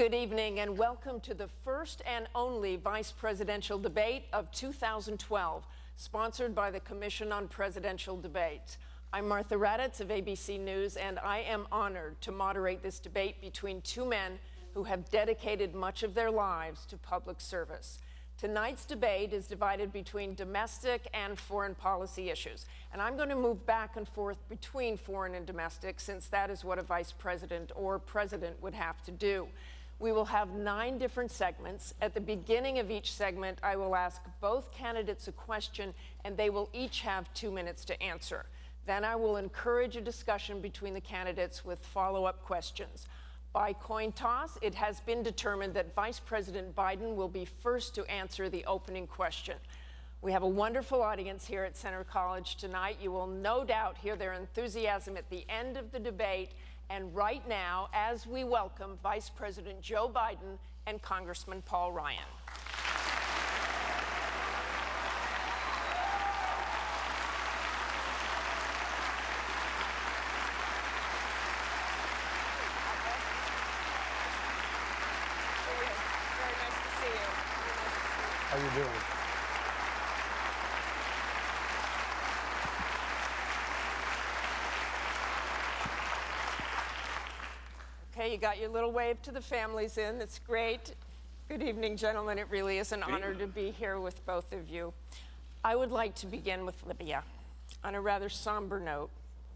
Good evening and welcome to the first and only vice presidential debate of 2012, sponsored by the Commission on Presidential Debates. I'm Martha Raddatz of ABC News, and I am honored to moderate this debate between two men who have dedicated much of their lives to public service. Tonight's debate is divided between domestic and foreign policy issues, and I'm going to move back and forth between foreign and domestic, since that is what a vice president or president would have to do. We will have 9 different segments. At the beginning of each segment, I will ask both candidates a question, and they will each have 2 minutes to answer. Then I will encourage a discussion between the candidates with follow-up questions. By coin toss, it has been determined that Vice President Biden will be first to answer the opening question. We have a wonderful audience here at Center College tonight. You will no doubt hear their enthusiasm at the end of the debate. And right now, as we welcome Vice President Joe Biden and Congressman Paul Ryan. Very nice to see you. How are you doing? Okay, you got your little wave to the families in. That's great. Good evening, gentlemen. It really is an honor to be here with both of you. I would like to begin with Libya on a rather somber note.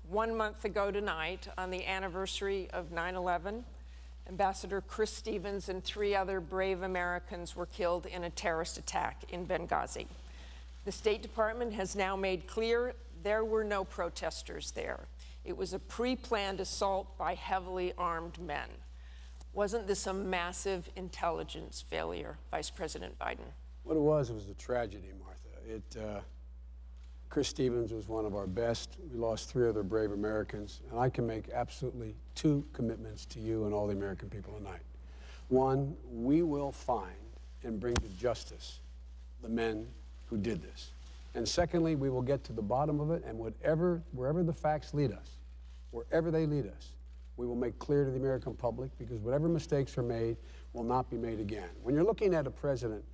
1 month ago tonight, on the anniversary of 9/11, Ambassador Chris Stevens and 3 other brave Americans were killed in a terrorist attack in Benghazi. The State Department has now made clear there were no protesters there. It was a pre-planned assault by heavily armed men. Wasn't this a massive intelligence failure, Vice President Biden? What it was a tragedy, Martha. Chris Stevens was one of our best. We lost 3 other brave Americans, and I can make absolutely 2 commitments to you and all the American people tonight. One, we will find and bring to justice the men who did this. And secondly, we will get to the bottom of it, and wherever the facts lead us, wherever they lead us, we will make clear to the American public, because whatever mistakes are made will not be made again. When you're looking at a president,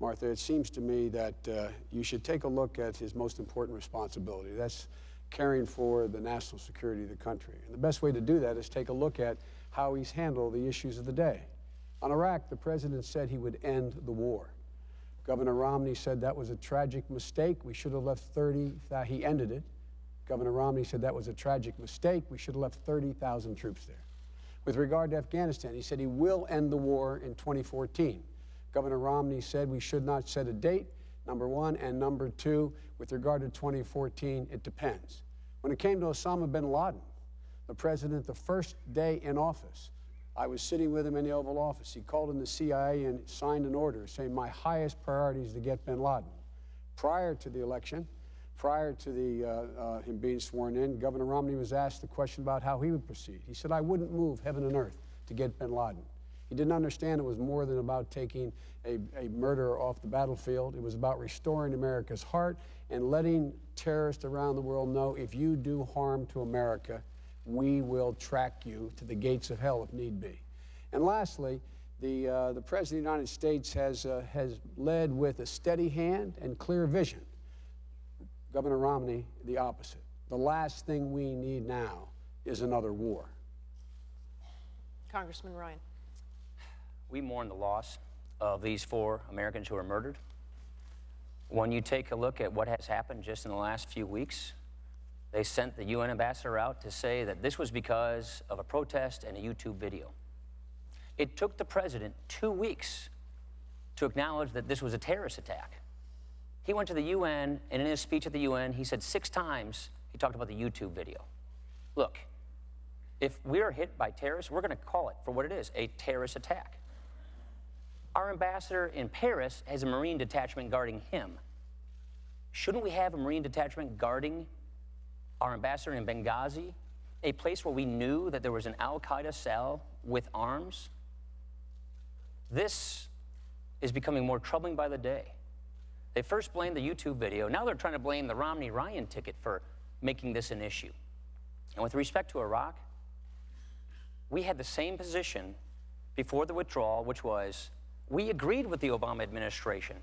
Martha, it seems to me that you should take a look at his most important responsibility. That's caring for the national security of the country. And the best way to do that is take a look at how he's handled the issues of the day. On Iraq, the president said he would end the war. Governor Romney said that was a tragic mistake. We should have left 30,000. He ended it. Governor Romney said that was a tragic mistake. We should have left 30,000 troops there. With regard to Afghanistan, he said he will end the war in 2014. Governor Romney said we should not set a date, number 1, and number 2, with regard to 2014, it depends. When it came to Osama bin Laden, the president, the first day in office, I was sitting with him in the Oval Office. He called in the CIA and signed an order saying my highest priority is to get bin Laden. Prior to the election, prior to him being sworn in, Governor Romney was asked the question about how he would proceed. He said, I wouldn't move heaven and earth to get bin Laden. He didn't understand it was more than about taking a murderer off the battlefield. It was about restoring America's heart and letting terrorists around the world know, if you do harm to America, we will track you to the gates of hell if need be. And lastly, the President of the United States has led with a steady hand and clear vision. Governor Romney, the opposite. The last thing we need now is another war. Congressman Ryan. We mourn the loss of these 4 Americans who were murdered. When you take a look at what has happened just in the last few weeks, they sent the UN ambassador out to say that this was because of a protest and a YouTube video. It took the president 2 weeks to acknowledge that this was a terrorist attack. He went to the UN, and in his speech at the UN, he said 6 times he talked about the YouTube video. Look, if we're hit by terrorists, we're going to call it for what it is, a terrorist attack. Our ambassador in Paris has a Marine detachment guarding him. Shouldn't we have a Marine detachment guarding our ambassador in Benghazi, a place where we knew that there was an al-Qaeda cell with arms? This is becoming more troubling by the day. They first blamed the YouTube video. Now they're trying to blame the Romney-Ryan ticket for making this an issue. And with respect to Iraq, we had the same position before the withdrawal, which was, we agreed with the Obama administration.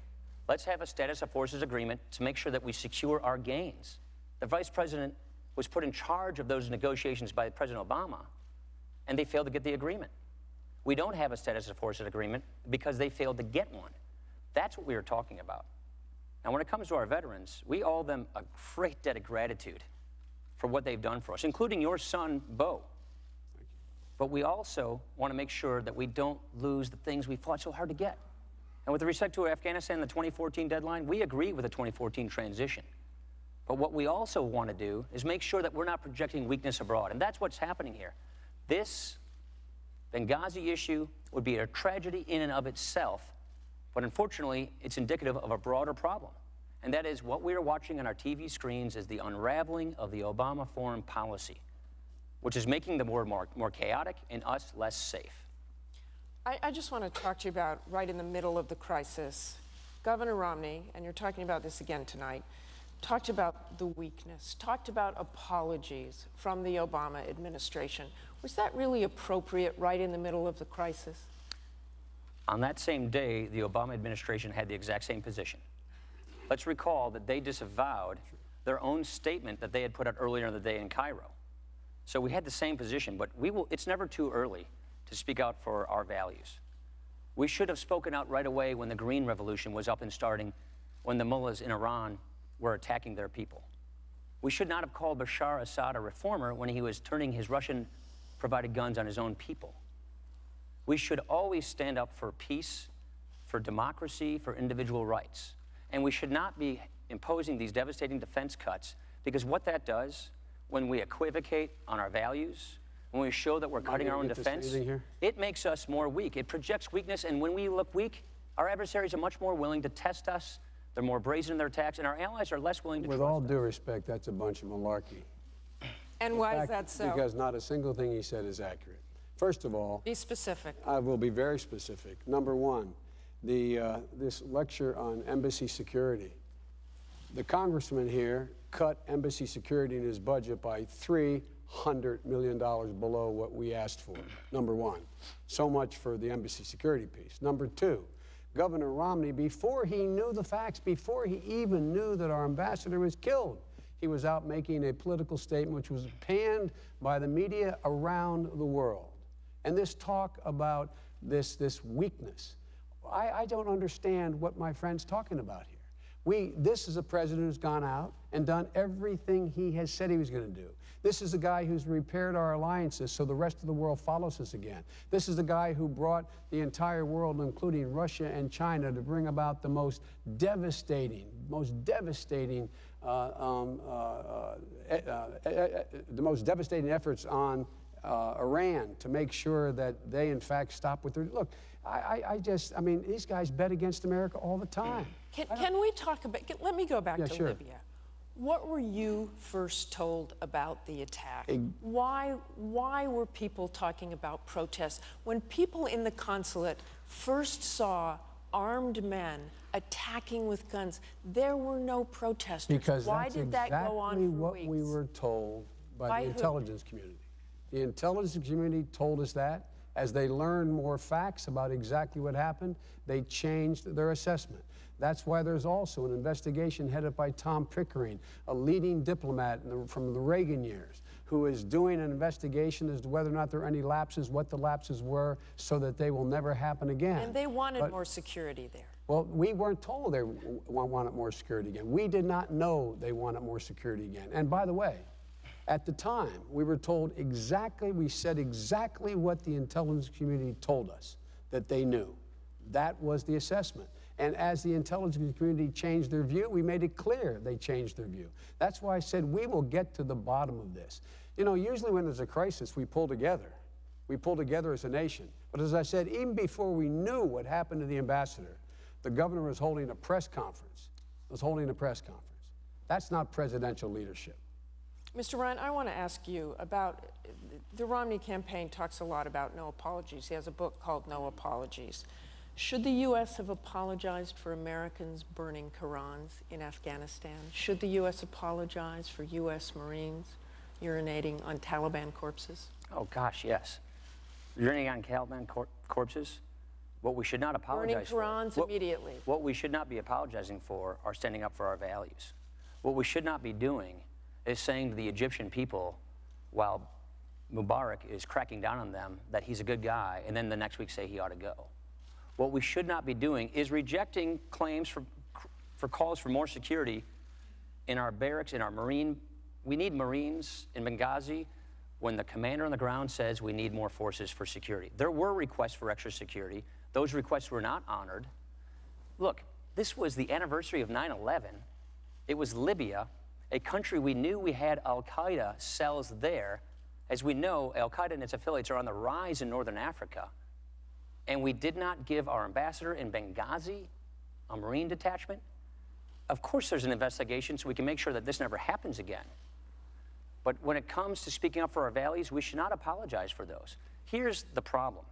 Let's have a status of forces agreement to make sure that we secure our gains. The vice president was put in charge of those negotiations by President Obama, and they failed to get the agreement. We don't have a status of forces agreement because they failed to get one. That's what we were talking about. Now, when it comes to our veterans, we owe them a great debt of gratitude for what they've done for us, including your son, Bo. But we also want to make sure that we don't lose the things we fought so hard to get. And with respect to Afghanistan, the 2014 deadline, we agree with the 2014 transition. But what we also want to do is make sure that we're not projecting weakness abroad. And that's what's happening here. This Benghazi issue would be a tragedy in and of itself, but unfortunately, it's indicative of a broader problem. And that is what we are watching on our TV screens is the unraveling of the Obama foreign policy, which is making the world more chaotic and us less safe. I just want to talk to you about right in the middle of the crisis. Governor Romney, and you're talking about this again tonight, talked about the weakness, talked about apologies from the Obama administration. Was that really appropriate right in the middle of the crisis? On that same day, the Obama administration had the exact same position. Let's recall that they disavowed their own statement that they had put out earlier in the day in Cairo. So we had the same position, but it's never too early to speak out for our values. We should have spoken out right away when the Green Revolution was up and starting, when the mullahs in Iran were attacking their people. We should not have called Bashar Assad a reformer when he was turning his Russian-provided guns on his own people. We should always stand up for peace, for democracy, for individual rights. And we should not be imposing these devastating defense cuts, because what that does, when we equivocate on our values, when we show that we're cutting our own defense, it makes us more weak. It projects weakness, and when we look weak, our adversaries are much more willing to test us. They're more brazen in their attacks, and our allies are less willing to trust us. With all due respect, that's a bunch of malarkey. And why is that so? Because not a single thing he said is accurate. First of all, be specific. I will be very specific. Number one, this lecture on embassy security. The congressman here cut embassy security in his budget by $300 million below what we asked for, number one. So much for the embassy security piece. Number two, Governor Romney, before he knew the facts, before he even knew that our ambassador was killed, he was out making a political statement which was panned by the media around the world. And this talk about this weakness, I don't understand what my friend's talking about here. This is a president who's gone out and done everything he has said he was going to do. This is a guy who's repaired our alliances so the rest of the world follows us again. This is the guy who brought the entire world, including Russia and China, to bring about the most devastating efforts on Iran to make sure that they, in fact, stop with their... Look, I mean, these guys bet against America all the time. Can we talk about... Let me go back to sure. Libya. What were you first told about the attack? Why were people talking about protests? When people in the consulate first saw armed men attacking with guns, there were no protesters. Because why did that go on for exactly what weeks? we were told by the intelligence community. The intelligence community told us that. As they learned more facts about exactly what happened, they changed their assessment. That's why there's also an investigation headed by Tom Pickering, a leading diplomat from the Reagan years, who is doing an investigation as to whether or not there are any lapses, what the lapses were, so that they will never happen again. And they wanted more security there. Well, we weren't told they wanted more security again. We did not know they wanted more security again. And by the way, at the time, we were told exactly, we said exactly what the intelligence community told us that they knew. That was the assessment. And as the intelligence community changed their view, we made it clear they changed their view. That's why I said we will get to the bottom of this. You know, usually when there's a crisis, we pull together. We pull together as a nation. But as I said, even before we knew what happened to the ambassador, the governor was holding a press conference. That's not presidential leadership. Mr. Ryan, I want to ask you about, the Romney campaign talks a lot about no apologies. He has a book called No Apologies. Should the U.S. have apologized for Americans burning Qurans in Afghanistan? Should the U.S. apologize for U.S. Marines urinating on Taliban corpses? Oh, gosh, yes. Urinating on Taliban corpses. What we should not apologize Burning Qurans immediately. What we should not be apologizing for are standing up for our values. What we should not be doing is saying to the Egyptian people, while Mubarak is cracking down on them, that he's a good guy, and then the next week say he ought to go. What we should not be doing is rejecting claims for calls for more security in our barracks, in our Marine. We need Marines in Benghazi when the commander on the ground says we need more forces for security. There were requests for extra security. Those requests were not honored. Look, this was the anniversary of 9/11. It was Libya, a country we knew we had al-Qaeda cells there. As we know, al-Qaeda and its affiliates are on the rise in northern Africa. And we did not give our ambassador in Benghazi a Marine detachment. Of course there's an investigation so we can make sure that this never happens again. But when it comes to speaking up for our values, we should not apologize for those. Here's the problem.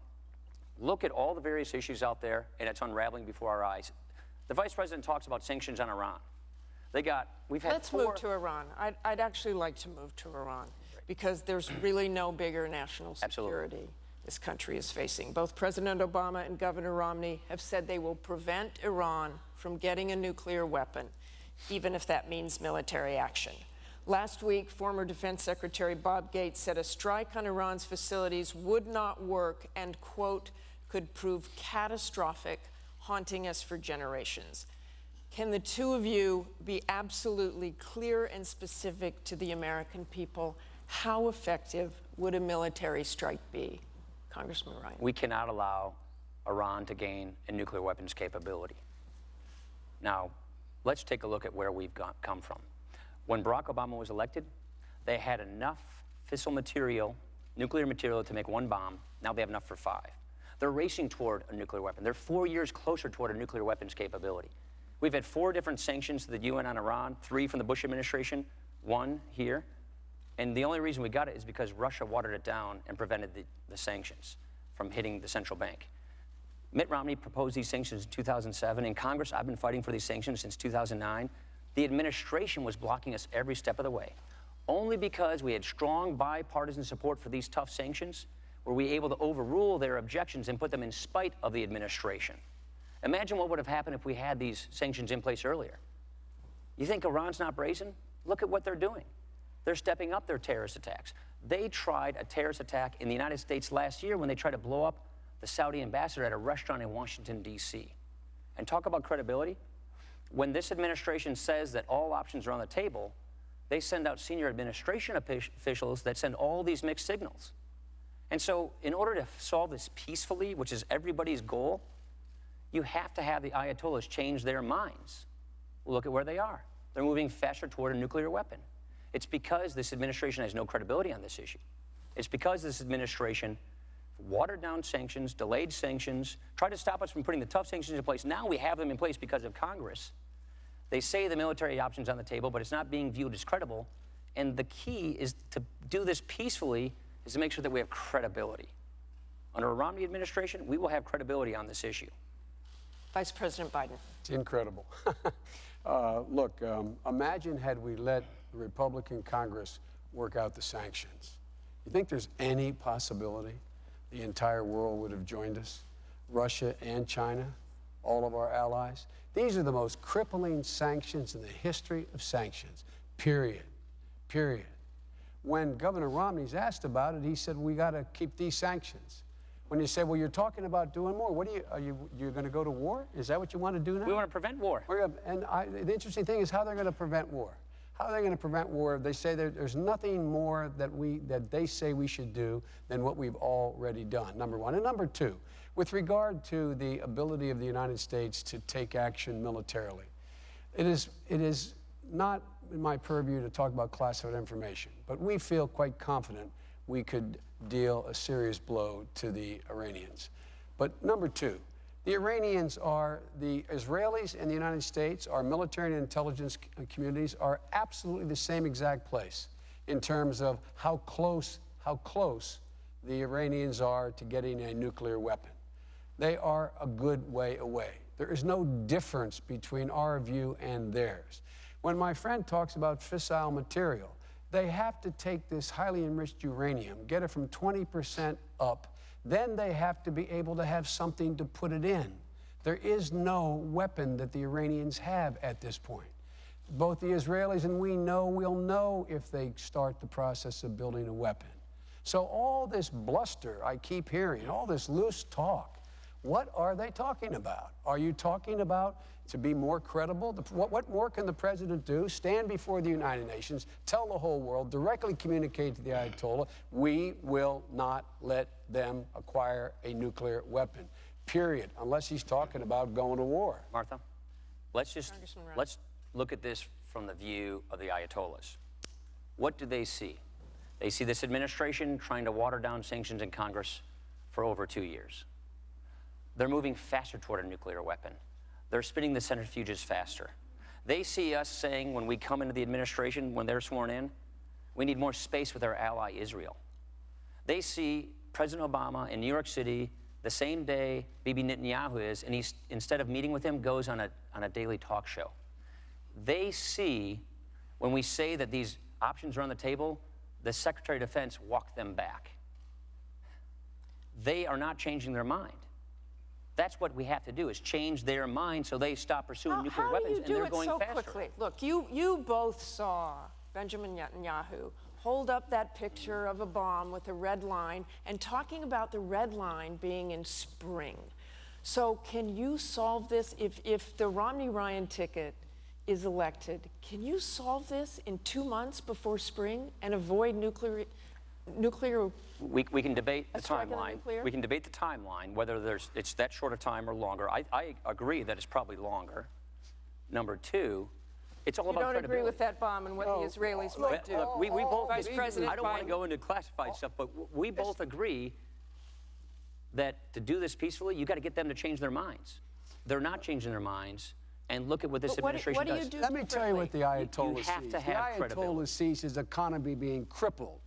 Look at all the various issues out there, and it's unraveling before our eyes. The Vice President talks about sanctions on Iran. Let's move to Iran. I'd actually like to move to Iran because there's really no bigger national security this country is facing. Both President Obama and Governor Romney have said they will prevent Iran from getting a nuclear weapon, even if that means military action. Last week, former Defense Secretary Bob Gates said a strike on Iran's facilities would not work and, quote, could prove catastrophic, haunting us for generations. Can the two of you be absolutely clear and specific to the American people? How effective would a military strike be? Congressman Ryan. We cannot allow Iran to gain a nuclear weapons capability. Now, let's take a look at where we've come from. When Barack Obama was elected, they had enough fissile material, nuclear material, to make one bomb. Now they have enough for 5. They're racing toward a nuclear weapon. They're 4 years closer toward a nuclear weapons capability. We've had 4 different sanctions to the UN on Iran, 3 from the Bush administration, 1 here. And the only reason we got it is because Russia watered it down and prevented the sanctions from hitting the central bank. Mitt Romney proposed these sanctions in 2007. In Congress, I've been fighting for these sanctions since 2009. The administration was blocking us every step of the way. Only because we had strong bipartisan support for these tough sanctions were we able to overrule their objections and put them in spite of the administration. Imagine what would have happened if we had these sanctions in place earlier. You think Iran's not brazen? Look at what they're doing. They're stepping up their terrorist attacks. They tried a terrorist attack in the United States last year when they tried to blow up the Saudi ambassador at a restaurant in Washington, D.C. And talk about credibility. When this administration says that all options are on the table, they send out senior administration officials that send all these mixed signals. And so in order to solve this peacefully, which is everybody's goal, you have to have the Ayatollahs change their minds. Look at where they are. They're moving faster toward a nuclear weapon. It's because this administration has no credibility on this issue. It's because this administration watered down sanctions, delayed sanctions, tried to stop us from putting the tough sanctions in place. Now we have them in place because of Congress. They say the military option's on the table, but it's not being viewed as credible. And the key is to do this peacefully, is to make sure that we have credibility. Under a Romney administration, we will have credibility on this issue. Vice President Biden. It's incredible. Look, imagine had we let the Republican Congress work out the sanctions. You think there's any possibility the entire world would have joined us? Russia and China, all of our allies. These are the most crippling sanctions in the history of sanctions, period, period. When Governor Romney's asked about it, he said, we got to keep these sanctions. When you say, well, you're talking about doing more, what you're going to go to war? Is that what you want to do now? We want to prevent war. The interesting thing is how they're going to prevent war. How are they going to prevent war if they say there's nothing more that they say we should do than what we've already done, number one. And number two, with regard to the ability of the United States to take action militarily, it is not in my purview to talk about classified information, but we feel quite confident we could deal a serious blow to the Iranians. But number two, the Iranians are, the Israelis and the United States, our military and intelligence communities are absolutely the same exact place in terms of how close the Iranians are to getting a nuclear weapon. They are a good way away. There is no difference between our view and theirs. When my friend talks about fissile material, they have to take this highly enriched uranium, get it from 20% up then they have to be able to have something to put it in. There is no weapon that the Iranians have at this point. Both the Israelis and we know will know if they start the process of building a weapon. So all this bluster I keep hearing, all this loose talk, what are they talking about? Are you talking about to be more credible? What more can the president do? Stand before the United Nations, tell the whole world, directly communicate to the Ayatollah, we will not let them acquire a nuclear weapon, period, unless he's talking about going to war. Martha, let's look at this from the view of the Ayatollahs. What do they see? They see this administration trying to water down sanctions in Congress for over 2 years. They're moving faster toward a nuclear weapon. They're spinning the centrifuges faster. They see us saying when we come into the administration, when they're sworn in, we need more space with our ally Israel. They see President Obama in New York City the same day Bibi Netanyahu is, and he's, instead of meeting with him, goes on a daily talk show. They see when we say that these options are on the table, the Secretary of Defense walked them back. They are not changing their mind. That's what we have to do, is change their mind so they stop pursuing nuclear weapons, and they're going faster. How do you do it so quickly? Look, you both saw Benjamin Netanyahu hold up that picture of a bomb with a red line and talking about the red line being in spring. So can you solve this? If the Romney-Ryan ticket is elected, can you solve this in 2 months before spring and avoid nuclear? We can debate the timeline. We can debate the timeline, whether it's that short a time or longer. I agree that it's probably longer. Number two, it's all about credibility. You don't agree with that bomb and what the Israelis might do. We both, Vice President I don't want to go into classified stuff, but we both agree that to do this peacefully, you got to get them to change their minds. They're not changing their minds. And look at what this administration does. What do you do Let me tell you what the Ayatollah sees. You have to have the Ayatollah sees his economy being crippled.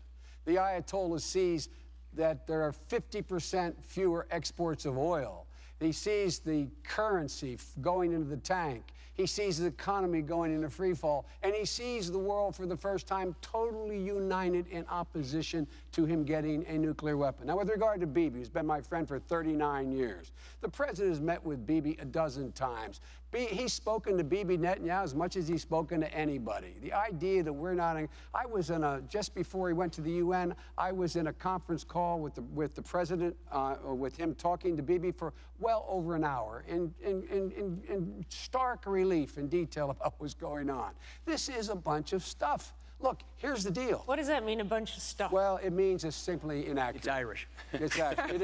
The Ayatollah sees that there are 50% fewer exports of oil. He sees the currency going into the tank. He sees the economy going into free fall. And he sees the world for the first time totally united in opposition to him getting a nuclear weapon. Now, with regard to Bibi, who's been my friend for 39 years, the president has met with Bibi a dozen times. He's spoken to Bibi Netanyahu as much as he's spoken to anybody. The idea that we're not, I was in just before he went to the UN, I was in a conference call with the president, with him talking to Bibi for well over an hour in stark relief and detail about what was going on. This is a bunch of stuff. Look, here's the deal. What does that mean, a bunch of stuff? Well, it means it's simply inaccurate. It's Irish. It's Irish. It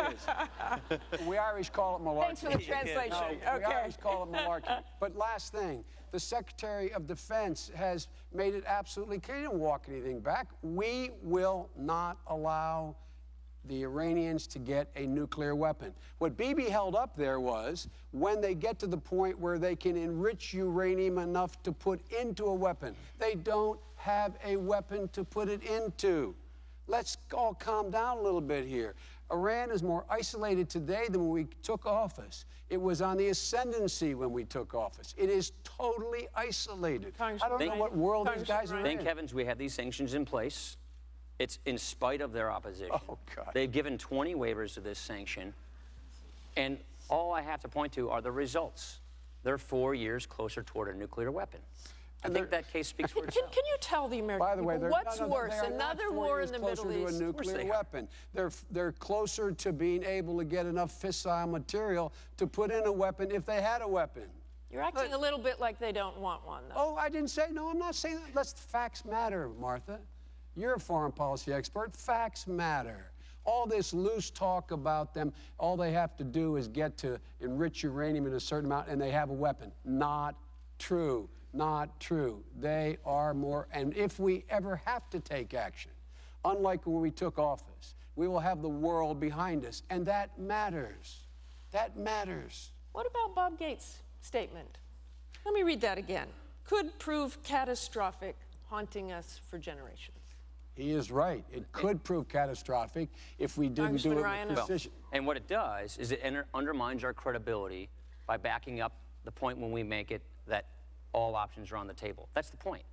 is. We Irish call it malarkey. Thanks for the translation. No, we Irish call it malarkey. But last thing, the Secretary of Defense has made it absolutely clear. He didn't walk anything back. We will not allow the Iranians to get a nuclear weapon. What Bibi held up there was when they get to the point where they can enrich uranium enough to put into a weapon. They don't have a weapon to put it into. Let's all calm down a little bit here. Iran is more isolated today than when we took office. It was on the ascendancy when we took office. It is totally isolated. I don't know what world these guys are in. Thank heavens we have these sanctions in place. It's in spite of their opposition. Oh, God. They've given 20 waivers to this sanction. And all I have to point to are the results. They're 4 years closer toward a nuclear weapon. I think that case speaks for itself. Can you tell the American By the way, people what's worse, another war in the Middle East? Closer to a nuclear weapon. They're closer to being able to get enough fissile material to put in a weapon if they had a weapon. You're acting a little bit like they don't want one, though. Oh, I didn't say, no, I'm not saying that. Let's facts matter, Martha. You're a foreign policy expert. Facts matter. All this loose talk about them, all they have to do is get to enrich uranium in a certain amount and they have a weapon. Not true. Not true. They are more, and if we ever have to take action, unlike when we took office, we will have the world behind us, and that matters. That matters. What about Bob Gates' statement? Let me read that again. Could prove catastrophic, haunting us for generations. He is right. It could prove catastrophic if we didn't do it with precision. And what it does is it undermines our credibility by backing up the point when we make it that all options are on the table. That's the point.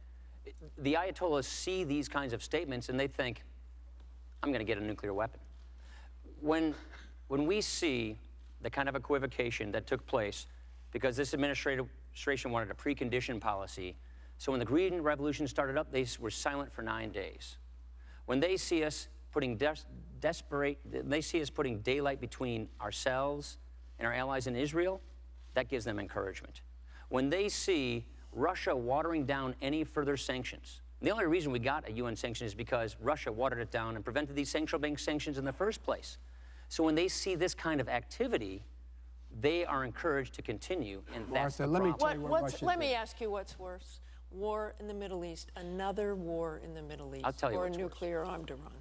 The Ayatollahs see these kinds of statements and they think, I'm going to get a nuclear weapon. When when we see the kind of equivocation that took place because this administration wanted a precondition policy, so when the Green Revolution started up, they were silent for 9 days. When they see us putting daylight between ourselves and our allies in Israel, that gives them encouragement. When they see Russia watering down any further sanctions, the only reason we got a UN sanction is because Russia watered it down and prevented these central bank sanctions in the first place. So when they see this kind of activity, they are encouraged to continue, and that's the problem. Let me tell you what Russia let did. me ask you what's worse. War in the Middle East, another war in the Middle East, I'll tell you or a what's worse. nuclear-armed Iran.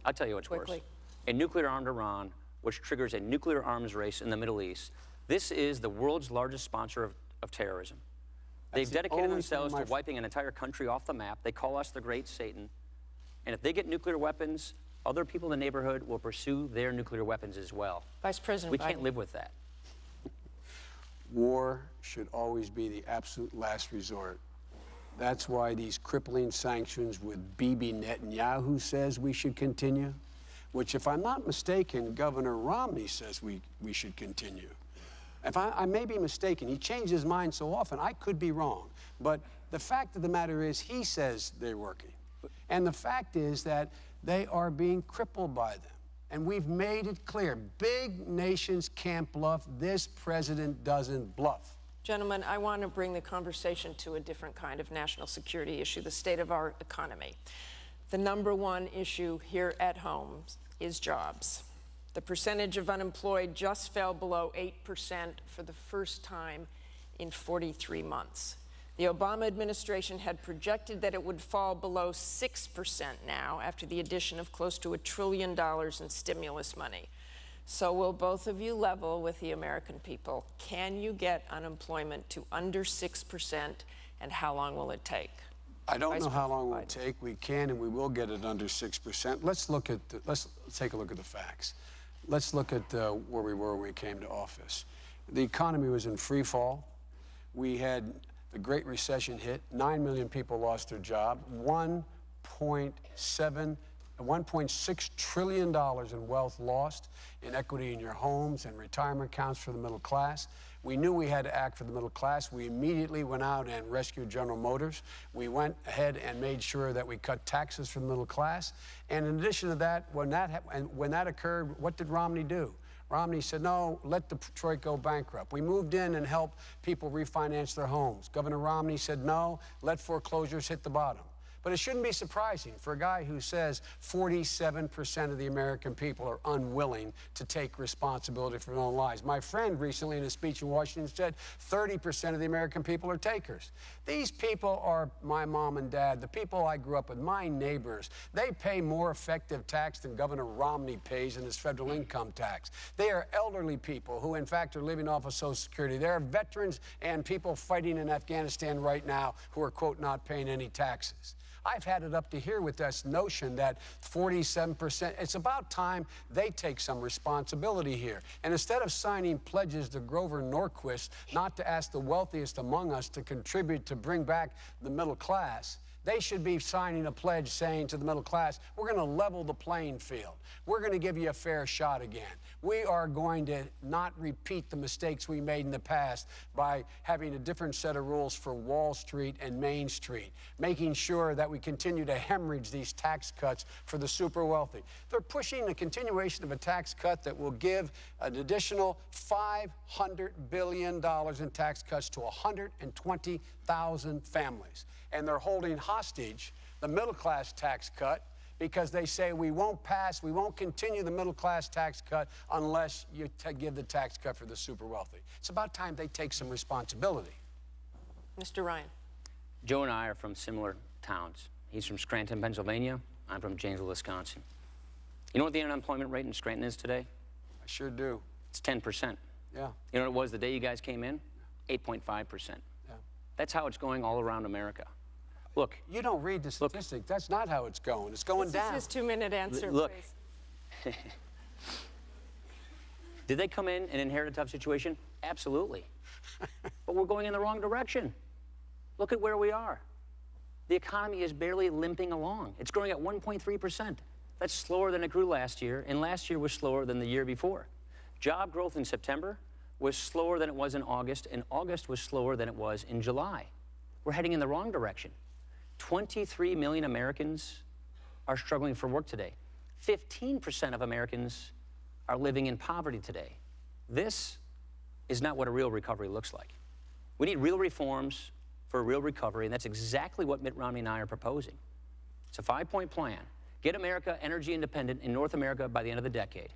I'll tell you what's Quickly. worse. A nuclear-armed Iran, which triggers a nuclear arms race in the Middle East. This is the world's largest sponsor of terrorism. They've dedicated themselves to wiping an entire country off the map. They call us the Great Satan. And if they get nuclear weapons, other people in the neighborhood will pursue their nuclear weapons as well. Vice President We Biden. can't live with that. War should always be the absolute last resort. That's why these crippling sanctions with Bibi Netanyahu says we should continue, which, if I'm not mistaken, Governor Romney says we should continue. If I may be mistaken, he changed his mind so often, I could be wrong. But the fact of the matter is, he says they're working. And the fact is that they are being crippled by them. And we've made it clear, big nations can't bluff. This president doesn't bluff. Gentlemen, I want to bring the conversation to a different kind of national security issue, the state of our economy. The #1 issue here at home is jobs. The percentage of unemployed just fell below 8% for the first time in 43 months. The Obama administration had projected that it would fall below 6% now after the addition of close to $1 trillion in stimulus money. So will both of you level with the American people? Can you get unemployment to under 6%, and how long will it take? I don't know how long it will take. We can and we will get it under 6%. Let's take a look at the facts. Let's look at where we were when we came to office. The economy was in free fall. We had the Great Recession hit. 9 million people lost their job. $1.6 trillion in wealth lost, in equity in your homes and retirement accounts for the middle class. We knew we had to act for the middle class. We immediately went out and rescued General Motors. We went ahead and made sure that we cut taxes for the middle class. And in addition to that, when that occurred, what did Romney do? Romney said, no, let Detroit go bankrupt. We moved in and helped people refinance their homes. Governor Romney said, no, let foreclosures hit the bottom. But it shouldn't be surprising for a guy who says 47% of the American people are unwilling to take responsibility for their own lives. My friend recently in a speech in Washington said 30% of the American people are takers. These people are my mom and dad, the people I grew up with, my neighbors. They pay more effective tax than Governor Romney pays in his federal income tax. They are elderly people who, in fact, are living off of Social Security. There are veterans and people fighting in Afghanistan right now who are, quote, not paying any taxes. I've had it up to here with this notion that 47%, it's about time they take some responsibility here. And instead of signing pledges to Grover Norquist not to ask the wealthiest among us to contribute to bring back the middle class, they should be signing a pledge saying to the middle class, we're going to level the playing field. We're going to give you a fair shot again. We are going to not repeat the mistakes we made in the past by having a different set of rules for Wall Street and Main Street, making sure that we continue to hemorrhage these tax cuts for the super wealthy. They're pushing the continuation of a tax cut that will give an additional $500 billion in tax cuts to 120,000 families. And they're holding hostage the middle-class tax cut because they say we won't continue the middle-class tax cut unless you give the tax cut for the super wealthy. It's about time they take some responsibility. Mr. Ryan. Joe and I are from similar towns. He's from Scranton, Pennsylvania. I'm from Janesville, Wisconsin. You know what the unemployment rate in Scranton is today? I sure do. It's 10%. Yeah. You know what it was the day you guys came in? 8.5%. Yeah. That's how it's going all around America. Look. You don't read the statistic. That's not how it's going. It's going down. This is his 2-minute answer, look. please. Did they come in and inherit a tough situation? Absolutely. But we're going in the wrong direction. Look at where we are. The economy is barely limping along. It's growing at 1.3%. That's slower than it grew last year, and last year was slower than the year before. Job growth in September was slower than it was in August, and August was slower than it was in July. We're heading in the wrong direction. 23 million Americans are struggling for work today. 15% of Americans are living in poverty today. This is not what a real recovery looks like. We need real reforms for a real recovery, and that's exactly what Mitt Romney and I are proposing. It's a 5-point plan. Get America energy independent in North America by the end of the decade.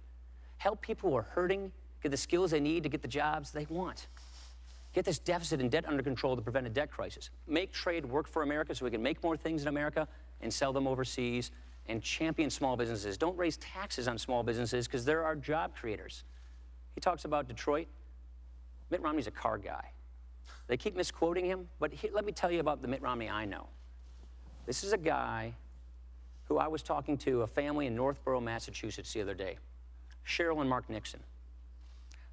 Help people who are hurting get the skills they need to get the jobs they want. Get this deficit and debt under control to prevent a debt crisis. Make trade work for America so we can make more things in America and sell them overseas, and champion small businesses. Don't raise taxes on small businesses because there are job creators. He talks about Detroit. Mitt Romney's a car guy. They keep misquoting him, but let me tell you about the Mitt Romney I know. This is a guy who I was talking to, a family in Northborough, Massachusetts the other day, Cheryl and Mark Nixon.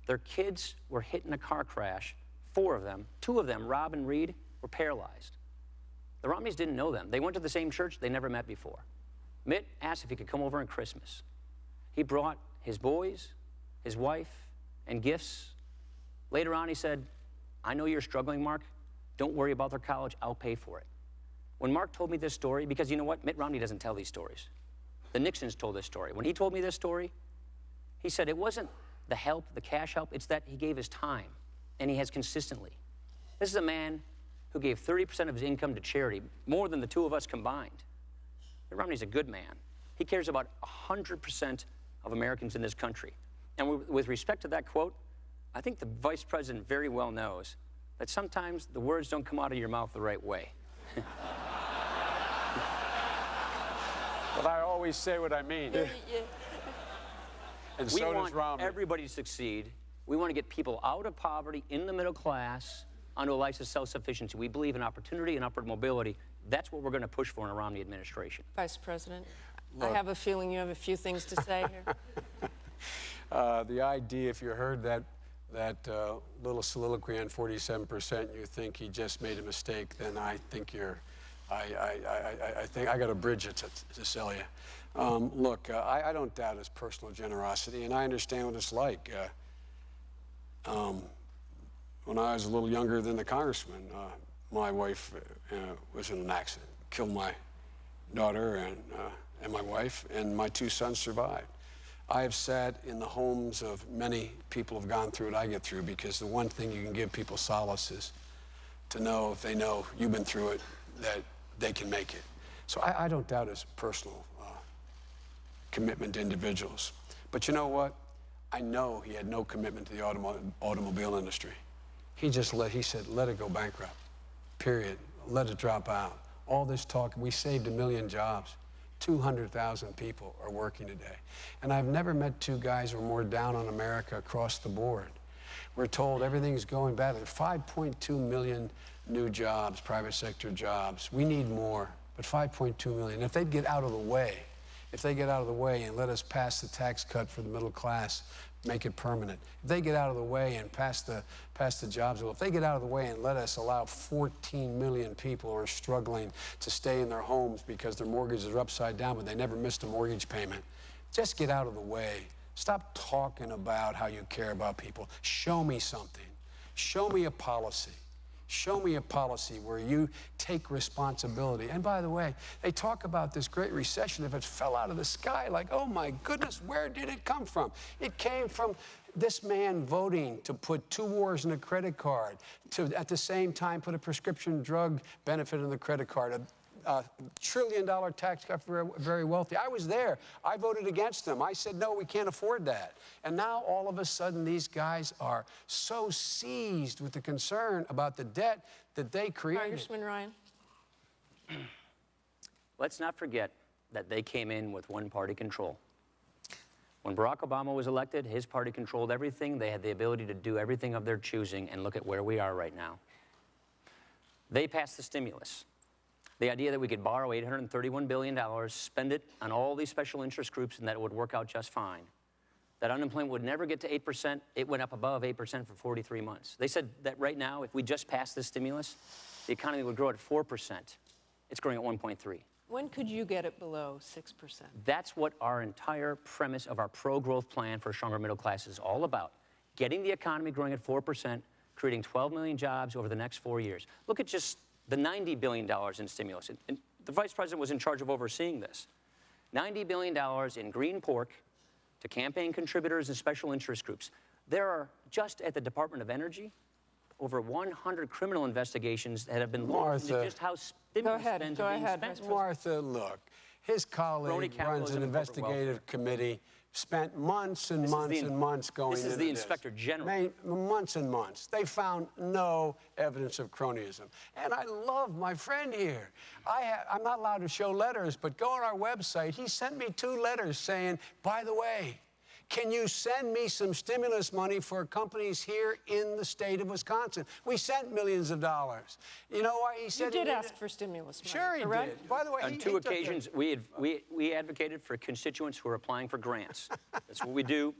Their kids were hit in a car crash, 4 of them. 2 of them, Rob and Reed, were paralyzed. The Romneys didn't know them. They went to the same church they never met before. Mitt asked if he could come over on Christmas. He brought his boys, his wife, and gifts. Later on, he said, I know you're struggling, Mark. Don't worry about their college. I'll pay for it. When Mark told me this story, because you know what? Mitt Romney doesn't tell these stories. The Nixons told this story. When he told me this story, he said it wasn't the help, the cash help, it's that he gave his time, and he has consistently. This is a man who gave 30% of his income to charity, more than the 2 of us combined. Mitt Romney's a good man. He cares about 100% of Americans in this country. And with respect to that quote, I think the vice president very well knows that sometimes the words don't come out of your mouth the right way. But I always say what I mean. And so does Romney. We want everybody to succeed. We want to get people out of poverty, in the middle class, onto a life of self-sufficiency. We believe in opportunity and upward mobility. That's what we're going to push for in a Romney administration. Vice President, look, I have a feeling you have a few things to say here. The idea, if you heard that little soliloquy on 47%, you think he just made a mistake, then I think I think I got a bridge to sell you. Look, I don't doubt his personal generosity, and I understand what it's like. When I was a little younger than the congressman, my wife was in an accident, killed my daughter and my wife, and my 2 sons survived. I have sat in the homes of many people who have gone through what I get through, because the one thing you can give people solace is to know, if they know you've been through it, that they can make it. So I don't doubt his personal commitment to individuals. But you know what? I know he had no commitment to the automobile industry. He said, let it go bankrupt, period. Let it drop out. All this talk, we saved 1 million jobs. 200,000 people are working today. And I've never met 2 guys who are more down on America across the board. We're told everything's going badly. 5.2 million new jobs, private sector jobs. We need more, but 5.2 million. If they'd get out of the way, and let us pass the tax cut for the middle class, make it permanent. If they get out of the way and pass the jobs bill, if they get out of the way and let us allow 14 million people who are struggling to stay in their homes because their mortgages are upside down, but they never missed a mortgage payment, just get out of the way. Stop talking about how you care about people. Show me something. Show me a policy. Show me a policy where you take responsibility. And by the way, they talk about this Great Recession. If it fell out of the sky, like, oh my goodness, where did it come from? It came from this man voting to put 2 wars in a credit card, to at the same time put a prescription drug benefit in the credit card, a $1 trillion tax cut for very wealthy. I was there. I voted against them. I said, no, we can't afford that. And now all of a sudden these guys are so seized with the concern about the debt that they created. Congressman Ryan. Let's not forget that they came in with one-party control. When Barack Obama was elected, his party controlled everything. They had the ability to do everything of their choosing, and look at where we are right now. They passed the stimulus. The idea that we could borrow $831 billion, spend it on all these special interest groups, and that it would work out just fine. That unemployment would never get to 8%. It went up above 8% for 43 months. They said that right now, if we just passed this stimulus, the economy would grow at 4%. It's growing at 1.3. When could you get it below 6%? That's what our entire premise of our pro-growth plan for a stronger middle class is all about. Getting the economy growing at 4%, creating 12 million jobs over the next 4 years. Look at just the $90 billion in stimulus. And the vice president was in charge of overseeing this. $90 billion in green pork to campaign contributors and special interest groups. There are, just at the Department of Energy, over 100 criminal investigations that have been launched into just how stimulus spends are being spent. Martha, look, his colleague runs an investigative committee, spent months and months and months going into this. This is the Inspector General. Months and months. They found no evidence of cronyism. And I love my friend here. I'm not allowed to show letters, but go on our website. He sent me 2 letters saying, by the way, can you send me some stimulus money for companies here in the state of Wisconsin? We sent millions of dollars. You know why he said You did ask for stimulus money, Sure he correct? did. By the way, on 2 occasions, we advocated for constituents who are applying for grants. That's what we do.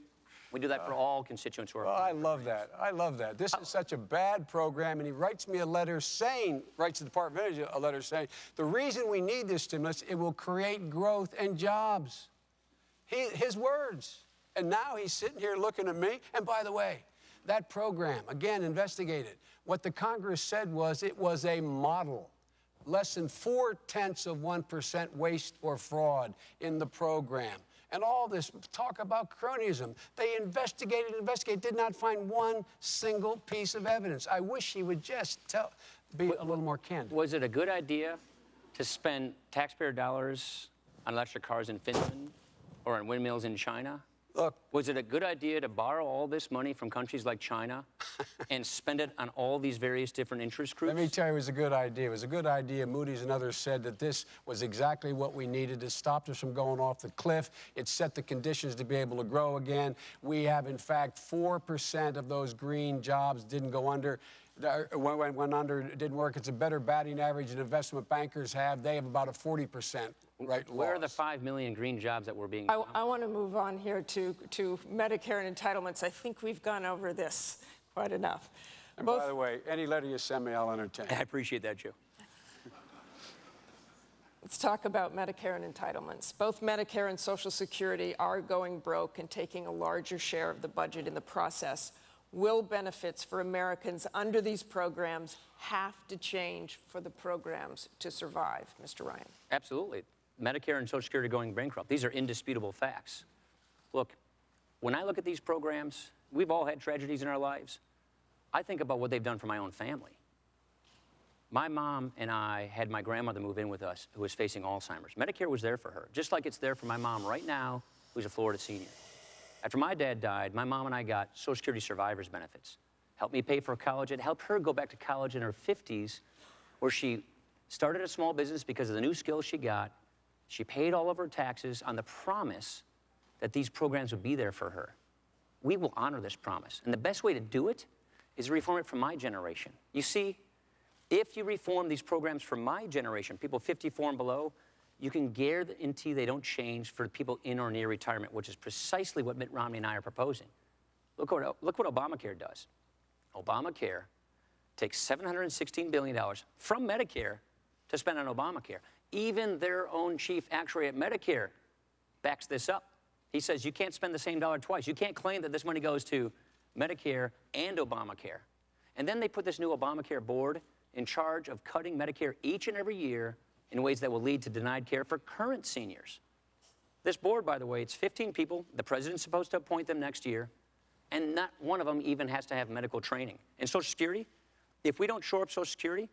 We do that for all constituents who are applying. I love that. I love that. This is such a bad program, and he writes me a letter saying, writes the Department of Energy a letter saying, the reason we need this stimulus, it will create growth and jobs. His words. And now he's sitting here looking at me. And by the way, that program, again, investigated. What the Congress said was it was a model. Less than 0.4% waste or fraud in the program. And all this talk about cronyism. They investigated, did not find one single piece of evidence. I wish he would just be a little more candid. Was it a good idea to spend taxpayer dollars on electric cars in Finland or on windmills in China? Look, was it a good idea to borrow all this money from countries like China and spend it on all these various different interest groups? Let me tell you, it was a good idea. It was a good idea. Moody's and others said that this was exactly what we needed. It stopped us from going off the cliff. It set the conditions to be able to grow again. We have, in fact, 4% of those green jobs didn't go under. Went under, it didn't work. It's a better batting average than investment bankers have. They have about a 40% loss. Where are the 5 million green jobs that were being... I want to move on here to Medicare and entitlements. I think we've gone over this quite enough. And by the way, any letter you send me, I'll entertain. I appreciate that, Joe. Let's talk about Medicare and entitlements. Both Medicare and Social Security are going broke and taking a larger share of the budget in the process. Will benefits for Americans under these programs have to change for the programs to survive, Mr. Ryan? Absolutely. Medicare and Social Security are going bankrupt. These are indisputable facts. Look, when I look at these programs, we've all had tragedies in our lives. I think about what they've done for my own family. My mom and I had my grandmother move in with us who was facing Alzheimer's. Medicare was there for her, just like it's there for my mom right now, who's a Florida senior. After my dad died, my mom and I got Social Security survivors benefits. Helped me pay for college. It helped her go back to college in her 50s, where she started a small business because of the new skills she got. She paid all of her taxes on the promise that these programs would be there for her. We will honor this promise. And the best way to do it is reform it for my generation. You see, if you reform these programs for my generation, people 54 and below, you can guarantee they don't change for people in or near retirement, which is precisely what Mitt Romney and I are proposing. Look what Obamacare does. Obamacare takes $716 billion from Medicare to spend on Obamacare. Even their own chief actuary at Medicare backs this up. He says you can't spend the same dollar twice. You can't claim that this money goes to Medicare and Obamacare. And then they put this new Obamacare board in charge of cutting Medicare each and every year in ways that will lead to denied care for current seniors. This board, by the way, it's 15 people. The president's supposed to appoint them next year, and not one of them even has to have medical training. And Social Security, if we don't shore up Social Security,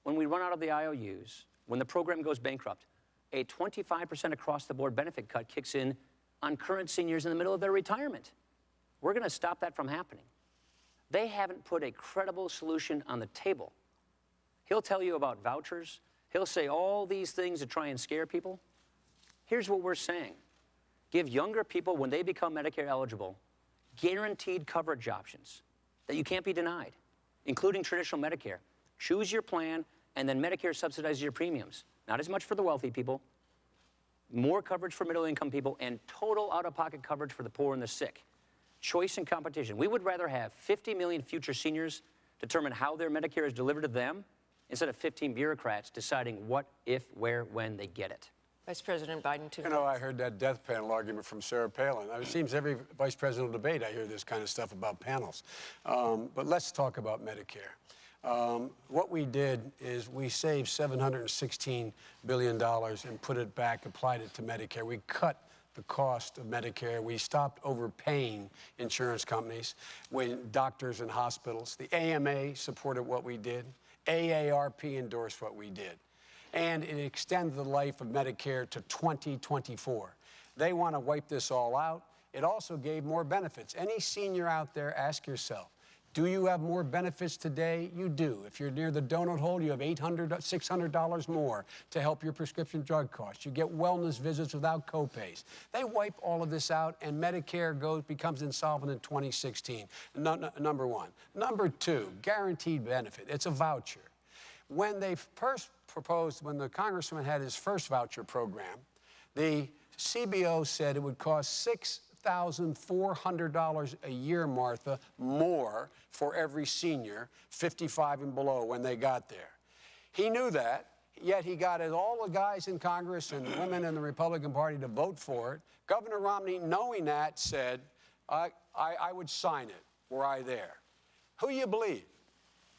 when we run out of the IOUs, when the program goes bankrupt, a 25% across-the-board benefit cut kicks in on current seniors in the middle of their retirement. We're going to stop that from happening. They haven't put a credible solution on the table. He'll tell you about vouchers. He'll say all these things to try and scare people. Here's what we're saying. Give younger people, when they become Medicare eligible, guaranteed coverage options that you can't be denied, including traditional Medicare. Choose your plan, and then Medicare subsidizes your premiums. Not as much for the wealthy people, more coverage for middle-income people, and total out-of-pocket coverage for the poor and the sick. Choice and competition. We would rather have 50 million future seniors determine how their Medicare is delivered to them instead of 15 bureaucrats deciding what, if, where, when they get it. Vice President Biden, 2 You minutes. know, I heard that death panel argument from Sarah Palin. It seems every vice presidential debate I hear this kind of stuff about panels. But let's talk about Medicare. What we did is we saved $716 billion and put it back, applied it to Medicare. We cut the cost of Medicare. We stopped overpaying insurance companies, doctors and hospitals. The AMA supported what we did. AARP endorsed what we did. And it extended the life of Medicare to 2024. They want to wipe this all out. It also gave more benefits. Any senior out there, ask yourself, do you have more benefits today? You do. If you're near the donut hole, you have $800, $600 more to help your prescription drug costs. You get wellness visits without copays. They wipe all of this out, and Medicare becomes insolvent in 2016. Number one. Number two, guaranteed benefit. It's a voucher. When they first proposed, when the congressman had his first voucher program, the CBO said it would cost $6,400 a year, Martha, more for every senior 55 and below when they got there. He knew that, yet he got all the guys in Congress and women in the Republican Party to vote for it. Governor Romney, knowing that, said, I would sign it were I there. Who you believe?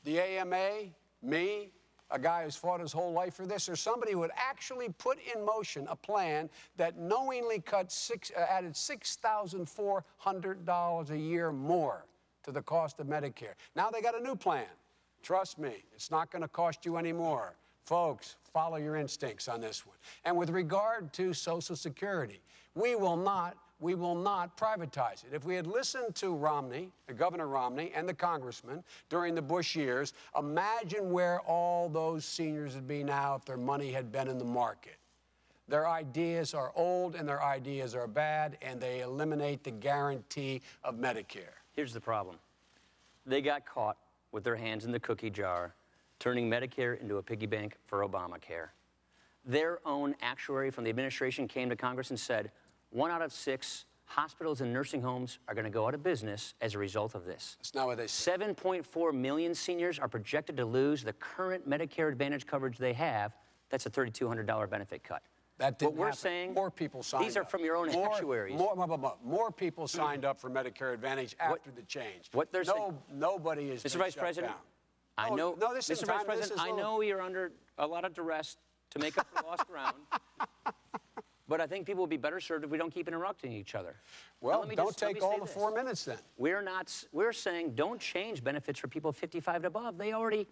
The AMA? Me? A guy who's fought his whole life for this, or somebody who would actually put in motion a plan that knowingly added $6,400 a year more to the cost of Medicare. Now they got a new plan. Trust me, it's not going to cost you any more. Folks, follow your instincts on this one. And with regard to Social Security, we will not privatize it. If we had listened to Romney, Governor Romney, and the congressman during the Bush years, imagine where all those seniors would be now if their money had been in the market. Their ideas are old and their ideas are bad, and they eliminate the guarantee of Medicare. Here's the problem. They got caught with their hands in the cookie jar, turning Medicare into a piggy bank for Obamacare. Their own actuary from the administration came to Congress and said, 1 out of 6 hospitals and nursing homes are going to go out of business as a result of this. That's not what they said. 7.4 million seniors are projected to lose the current Medicare Advantage coverage they have. That's a $3,200 benefit cut. That didn't what we're happen. saying, more people signed these are up. from your own actuaries. More people signed up for Medicare Advantage after the change. What they're saying, nobody is. Mr. Vice President, I know, Mr. Vice President, I know you're under a lot of duress to make up for lost ground. But I think people will be better served if we don't keep interrupting each other. Well, don't take all the 4 minutes then. We're saying don't change benefits for people 55 and above. They already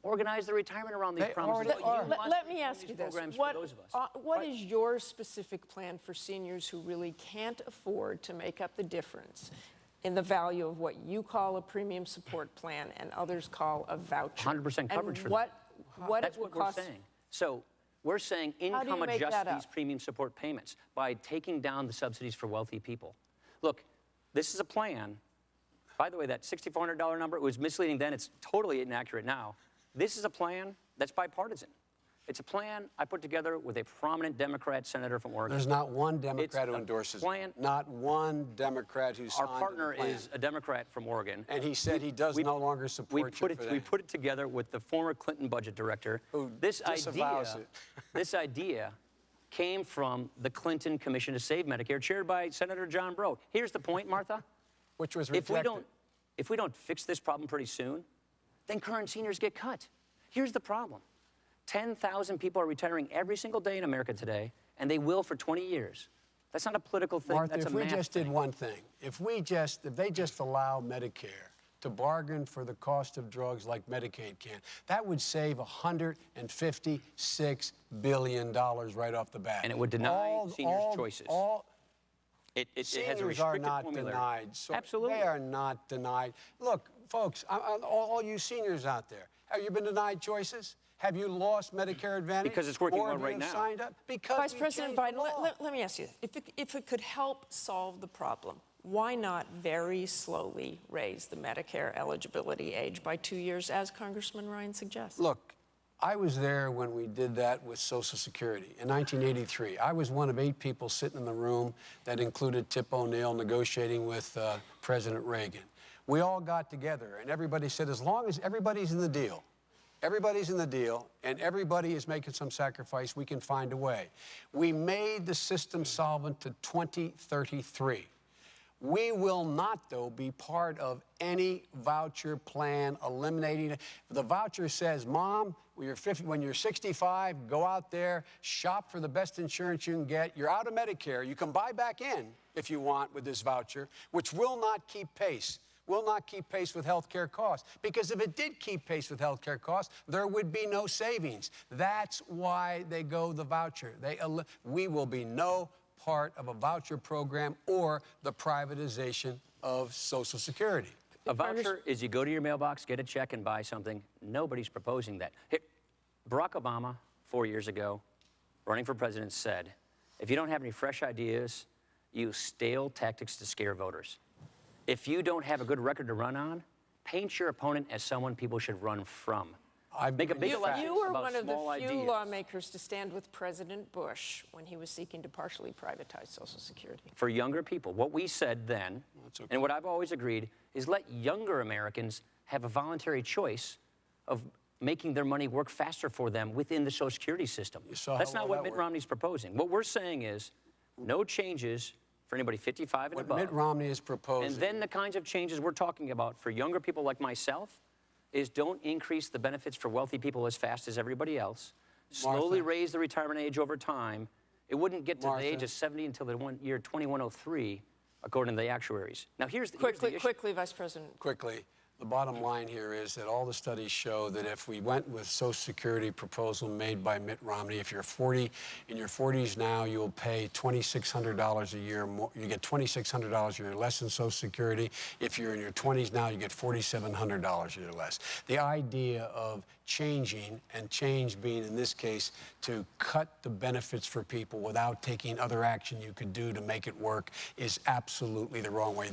organized their retirement around these promises. Let me ask you this. What is your specific plan for seniors who really can't afford to make up the difference in the value of what you call a premium support plan and others call a voucher? 100% coverage for them. That's what we're saying. So we're saying income adjust these premium support payments by taking down the subsidies for wealthy people. Look, this is a plan. By the way, that $6,400 number, it was misleading then. It's totally inaccurate now. This is a plan that's bipartisan. It's a plan I put together with a prominent Democrat senator from Oregon. There's not one Democrat who endorses it. Not one Democrat who signed Our partner is a Democrat from Oregon. And he said he does no longer support you for that. We put it together with the former Clinton budget director. Who this disavows it. This idea came from the Clinton Commission to Save Medicare, chaired by Senator John Breaux. Here's the point, Martha. Which was rejected. If we don't fix this problem pretty soon, then current seniors get cut. Here's the problem. 10,000 people are retiring every single day in America today, and they will for 20 years. That's not a political thing. Martha, that's a math thing. if we just did one thing, if they just allow Medicare to bargain for the cost of drugs like Medicaid can, that would save $156 billion right off the bat. And it would deny seniors choices. It has a restricted are not formulary. denied. So Absolutely. They are not denied. Look, folks, all you seniors out there, have you been denied choices? Have you lost Medicare Advantage? Because it's working well right now. Signed up? Because Vice President Biden, let me ask you, if it could help solve the problem, why not very slowly raise the Medicare eligibility age by 2 years, as Congressman Ryan suggests? Look, I was there when we did that with Social Security in 1983. I was one of 8 people sitting in the room that included Tip O'Neill negotiating with President Reagan. We all got together, and everybody said, as long as everybody's in the deal, Everybody's in the deal, and everybody is making some sacrifice. We can find a way. We made the system solvent to 2033. We will not, though, be part of any voucher plan eliminating it. The voucher says, Mom, when you're 65, go out there, shop for the best insurance you can get. You're out of Medicare. You can buy back in if you want with this voucher, which will not keep pace. Will not keep pace with health care costs. Because if it did keep pace with health care costs, there would be no savings. That's why they go the voucher. We will be no part of a voucher program or the privatization of Social Security. A voucher is you go to your mailbox, get a check, and buy something. Nobody's proposing that. Here, Barack Obama, 4 years ago, running for president, said, if you don't have any fresh ideas, use stale tactics to scare voters. If you don't have a good record to run on, paint your opponent as someone people should run from. Make a big fuss You were about one of the small few ideas. lawmakers to stand with President Bush when he was seeking to partially privatize Social Security. For younger people, what we said then, okay. and what I've always agreed, is let younger Americans have a voluntary choice of making their money work faster for them within the Social Security system. That's not what Mitt Romney's proposing. What we're saying is no changes for anybody 55 and above. What Mitt Romney is proposing. And then the kinds of changes we're talking about for younger people like myself is don't increase the benefits for wealthy people as fast as everybody else. Slowly raise the retirement age over time. It wouldn't get to the age of 70 until the year 2103, according to the actuaries. Now, here's the issue. Quickly, Vice President. Quickly. The bottom line here is that all the studies show that if we went with Social Security proposal made by Mitt Romney, if you're 40, in your 40s now, you'll pay $2,600 a year more. You get $2,600 a year less in Social Security. If you're in your 20s now, you get $4,700 a year less. The idea of changing, and change being, in this case, to cut the benefits for people without taking other action you could do to make it work is absolutely the wrong way.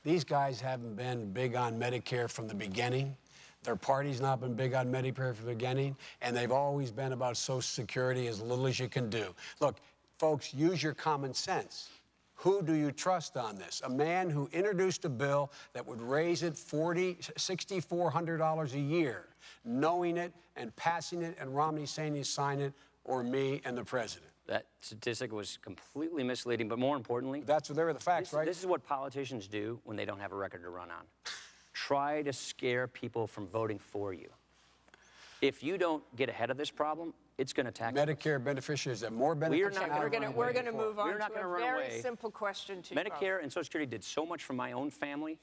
These guys haven't been big on Medicare from the beginning. Their party's not been big on Medicare from the beginning, and they've always been about Social Security as little as you can do. Look, folks, use your common sense. Who do you trust on this? A man who introduced a bill that would raise it $6,400 a year, knowing it and passing it, and Romney saying he'd sign it, or me and the president. That statistic was completely misleading, but more importantly, They were the facts, right? This is what politicians do when they don't have a record to run on. Try to scare people from voting for you. If you don't get ahead of this problem, it's going to tax Medicare beneficiaries have more benefits. We're going to move on to a very away. simple question to Medicare and Social Security did so much for my own family.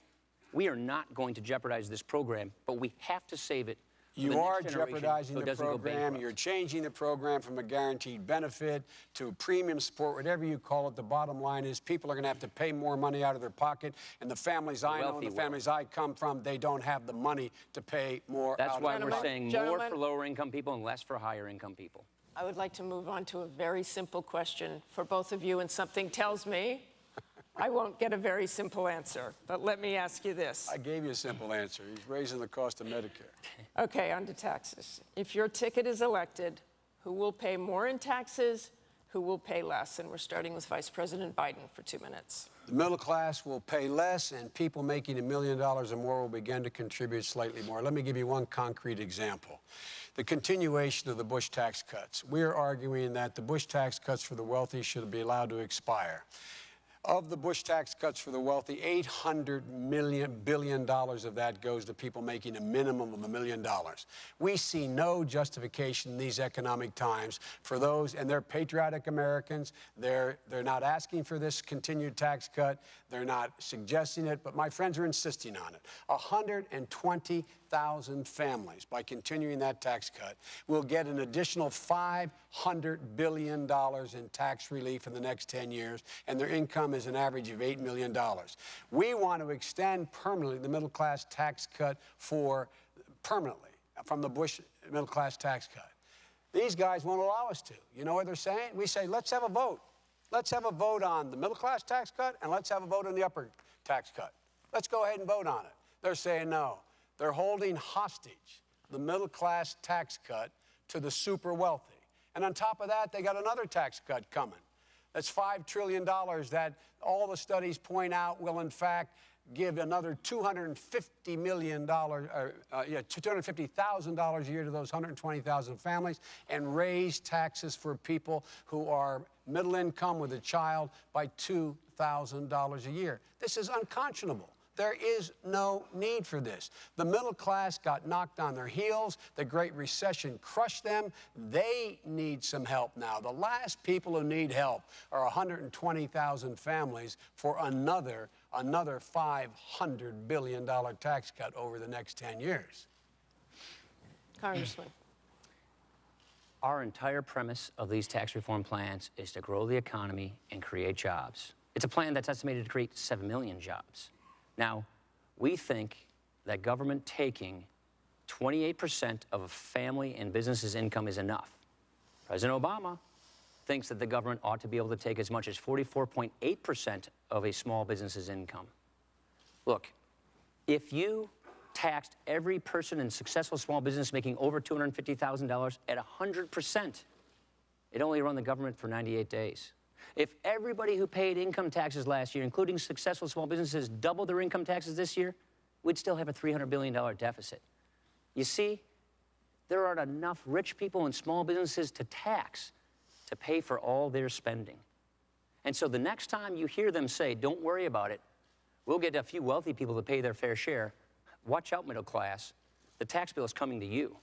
We are not going to jeopardize this program, but we have to save it. You are jeopardizing the program. You're changing the program from a guaranteed benefit to premium support, whatever you call it. The bottom line is people are going to have to pay more money out of their pocket. And the families I know, the families I come from, they don't have the money to pay more out of their pocket. That's why we're saying more for lower income people and less for higher income people. I would like to move on to a very simple question for both of you, and something tells me I won't get a very simple answer, but let me ask you this. I gave you a simple answer. He's raising the cost of Medicare. Okay, on to taxes. If your ticket is elected, who will pay more in taxes, who will pay less? And we're starting with Vice President Biden for 2 minutes. The middle class will pay less, and people making $1 million or more will begin to contribute slightly more. Let me give you one concrete example. The continuation of the Bush tax cuts. We're arguing that the Bush tax cuts for the wealthy should be allowed to expire. Of the Bush tax cuts for the wealthy, $800 billion of that goes to people making a minimum of $1 million. We see no justification in these economic times for those, and they're patriotic Americans. They're not asking for this continued tax cut. They're not suggesting it, but my friends are insisting on it. 120,000 families, by continuing that tax cut, will get an additional $500 billion in tax relief in the next 10 years, and their income is an average of $8 million. We want to extend permanently the middle class tax cut permanently from the Bush middle class tax cut. These guys won't allow us to. You know what they're saying? We say, let's have a vote. Let's have a vote on the middle class tax cut, and let's have a vote on the upper tax cut. Let's go ahead and vote on it. They're saying no. They're holding hostage the middle class tax cut to the super wealthy. And on top of that, they got another tax cut coming. That's $5 trillion that all the studies point out will, in fact, give another $250 million, $250,000 a year to those 120,000 families, and raise taxes for people who are middle income with a child by $2,000 a year. This is unconscionable. There is no need for this. The middle class got knocked on their heels. The Great Recession crushed them. They need some help now. The last people who need help are 120,000 families for another $500 billion tax cut over the next 10 years. Congressman. Our entire premise of these tax reform plans is to grow the economy and create jobs. It's a plan that's estimated to create 7 million jobs. Now, we think that government taking 28% of a family and business's income is enough. President Obama thinks that the government ought to be able to take as much as 44.8% of a small business's income. Look, if you taxed every person in successful small business making over $250,000 at 100%, it only run the government for 98 days. If everybody who paid income taxes last year, including successful small businesses, doubled their income taxes this year, we'd still have a $300 billion deficit. You see, there aren't enough rich people and small businesses to tax to pay for all their spending. And so the next time you hear them say, don't worry about it, we'll get a few wealthy people to pay their fair share, watch out, middle class, the tax bill is coming to you.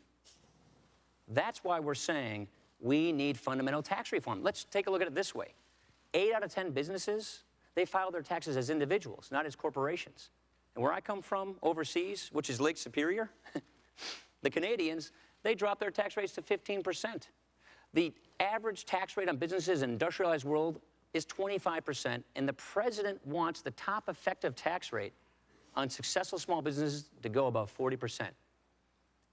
That's why we're saying we need fundamental tax reform. Let's take a look at it this way. 8 out of 10 businesses, they file their taxes as individuals, not as corporations. And where I come from, overseas, which is Lake Superior, the Canadians, they drop their tax rates to 15%. The average tax rate on businesses in the industrialized world is 25%, and the president wants the top effective tax rate on successful small businesses to go above 40%.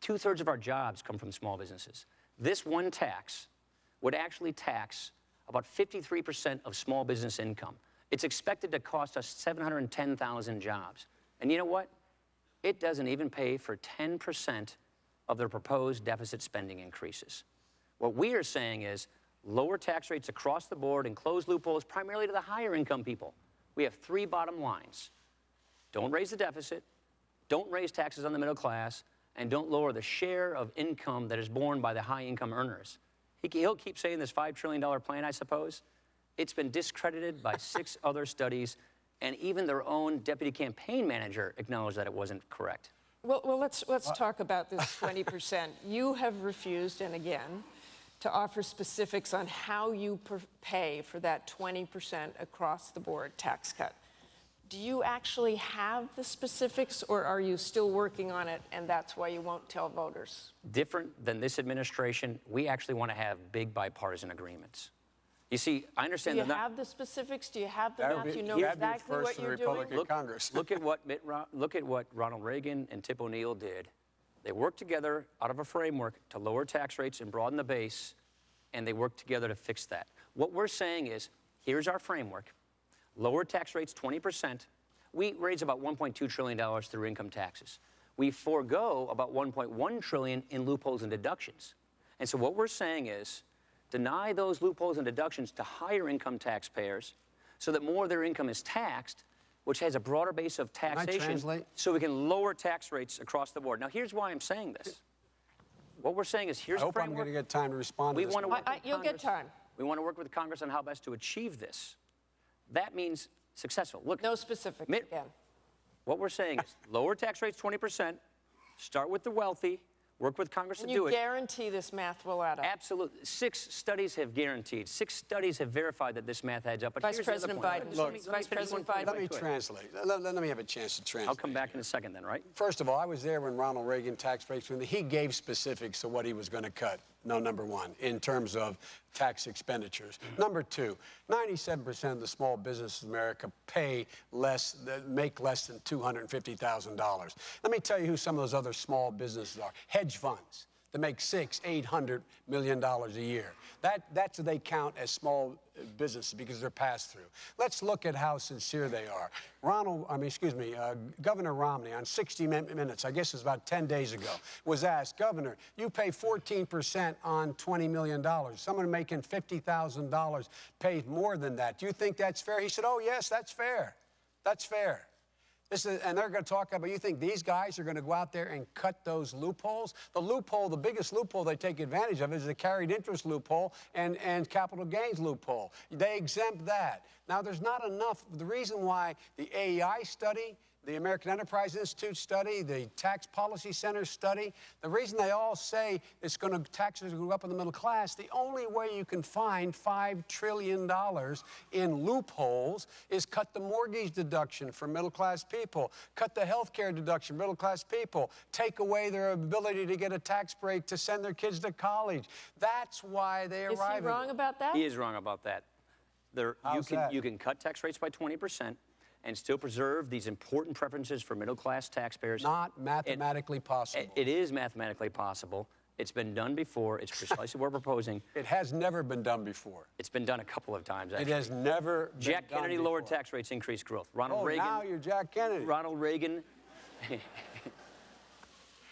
2/3 of our jobs come from small businesses. This one tax would actually tax about 53% of small business income. It's expected to cost us 710,000 jobs. And you know what? It doesn't even pay for 10% of their proposed deficit spending increases. What we are saying is lower tax rates across the board and close loopholes primarily to the higher income people. We have 3 bottom lines. Don't raise the deficit, don't raise taxes on the middle class, and don't lower the share of income that is borne by the high income earners. He'll keep saying this $5 trillion plan, I suppose. It's been discredited by 6 other studies, and even their own deputy campaign manager acknowledged that it wasn't correct. Well, let's talk about this 20%. You have refused, and again, to offer specifics on how you pay for that 20% across-the-board tax cut. Do you actually have the specifics, or are you still working on it, and that's why you won't tell voters? Different than this administration, we actually want to have big bipartisan agreements. You see, I understand that. Do you have the specifics? Do you have the math? You know exactly what you're doing? Look at what Ronald Reagan and Tip O'Neill did. They worked together out of a framework to lower tax rates and broaden the base, and they worked together to fix that. What we're saying is, here's our framework. Lower tax rates 20%. We raise about $1.2 trillion through income taxes. We forego about $1.1 trillion in loopholes and deductions. And so what we're saying is, deny those loopholes and deductions to higher income taxpayers so that more of their income is taxed, which has a broader base of taxation, so we can lower tax rates across the board. Now, here's why I'm saying this. What we're saying is, here's the framework. I hope I'm going to get time to respond to this. You'll get time. We want to work with Congress on how best to achieve this. That means successful. Look, no specifics again. What we're saying is lower tax rates 20%, start with the wealthy, work with Congress to do it. And you guarantee this math will add up? Absolutely. 6 studies have guaranteed. 6 studies have verified that this math adds up. But Vice President Biden. Vice President Biden. Let me translate. Let me have a chance to translate. I'll come back in a second then, right? First of all, I was there when Ronald Reagan tax rates went. He gave specifics of what he was going to cut. No, number one, in terms of tax expenditures. Number two, 97% of the small businesses in America make less than $250,000. Let me tell you who some of those other small businesses are. Hedge funds that make $600–800 million a year. That's what they count as small businesses because they're pass-through. Let's look at how sincere they are. Governor Romney on 60 Minutes, I guess it was about 10 days ago, was asked, Governor, you pay 14% on $20 million. Someone making $50,000 pays more than that. Do you think that's fair? He said, oh, yes, that's fair. That's fair. And they're going to talk about, you think these guys are going to go out there and cut those loopholes? The biggest loophole they take advantage of is the carried interest loophole and capital gains loophole. They exempt that. Now, there's not enough. The reason why the AEI study, the American Enterprise Institute study, the Tax Policy Center study, the reason they all say taxes are going to go up in the middle class, the only way you can find $5 trillion in loopholes is cut the mortgage deduction for middle-class people, cut the health care deduction for middle-class people, take away their ability to get a tax break to send their kids to college. That's why they arrive. Is he wrong about that? He is wrong about that. You can cut tax rates by 20%. And still preserve these important preferences for middle-class taxpayers. Not mathematically possible. It is mathematically possible. It's been done before. It's precisely what we're proposing. It has never been done before. It's been done a couple of times, actually. It has never been Jack done Kennedy before. lowered tax rates, increased growth. Ronald Reagan. Now you're Jack Kennedy. Ronald Reagan.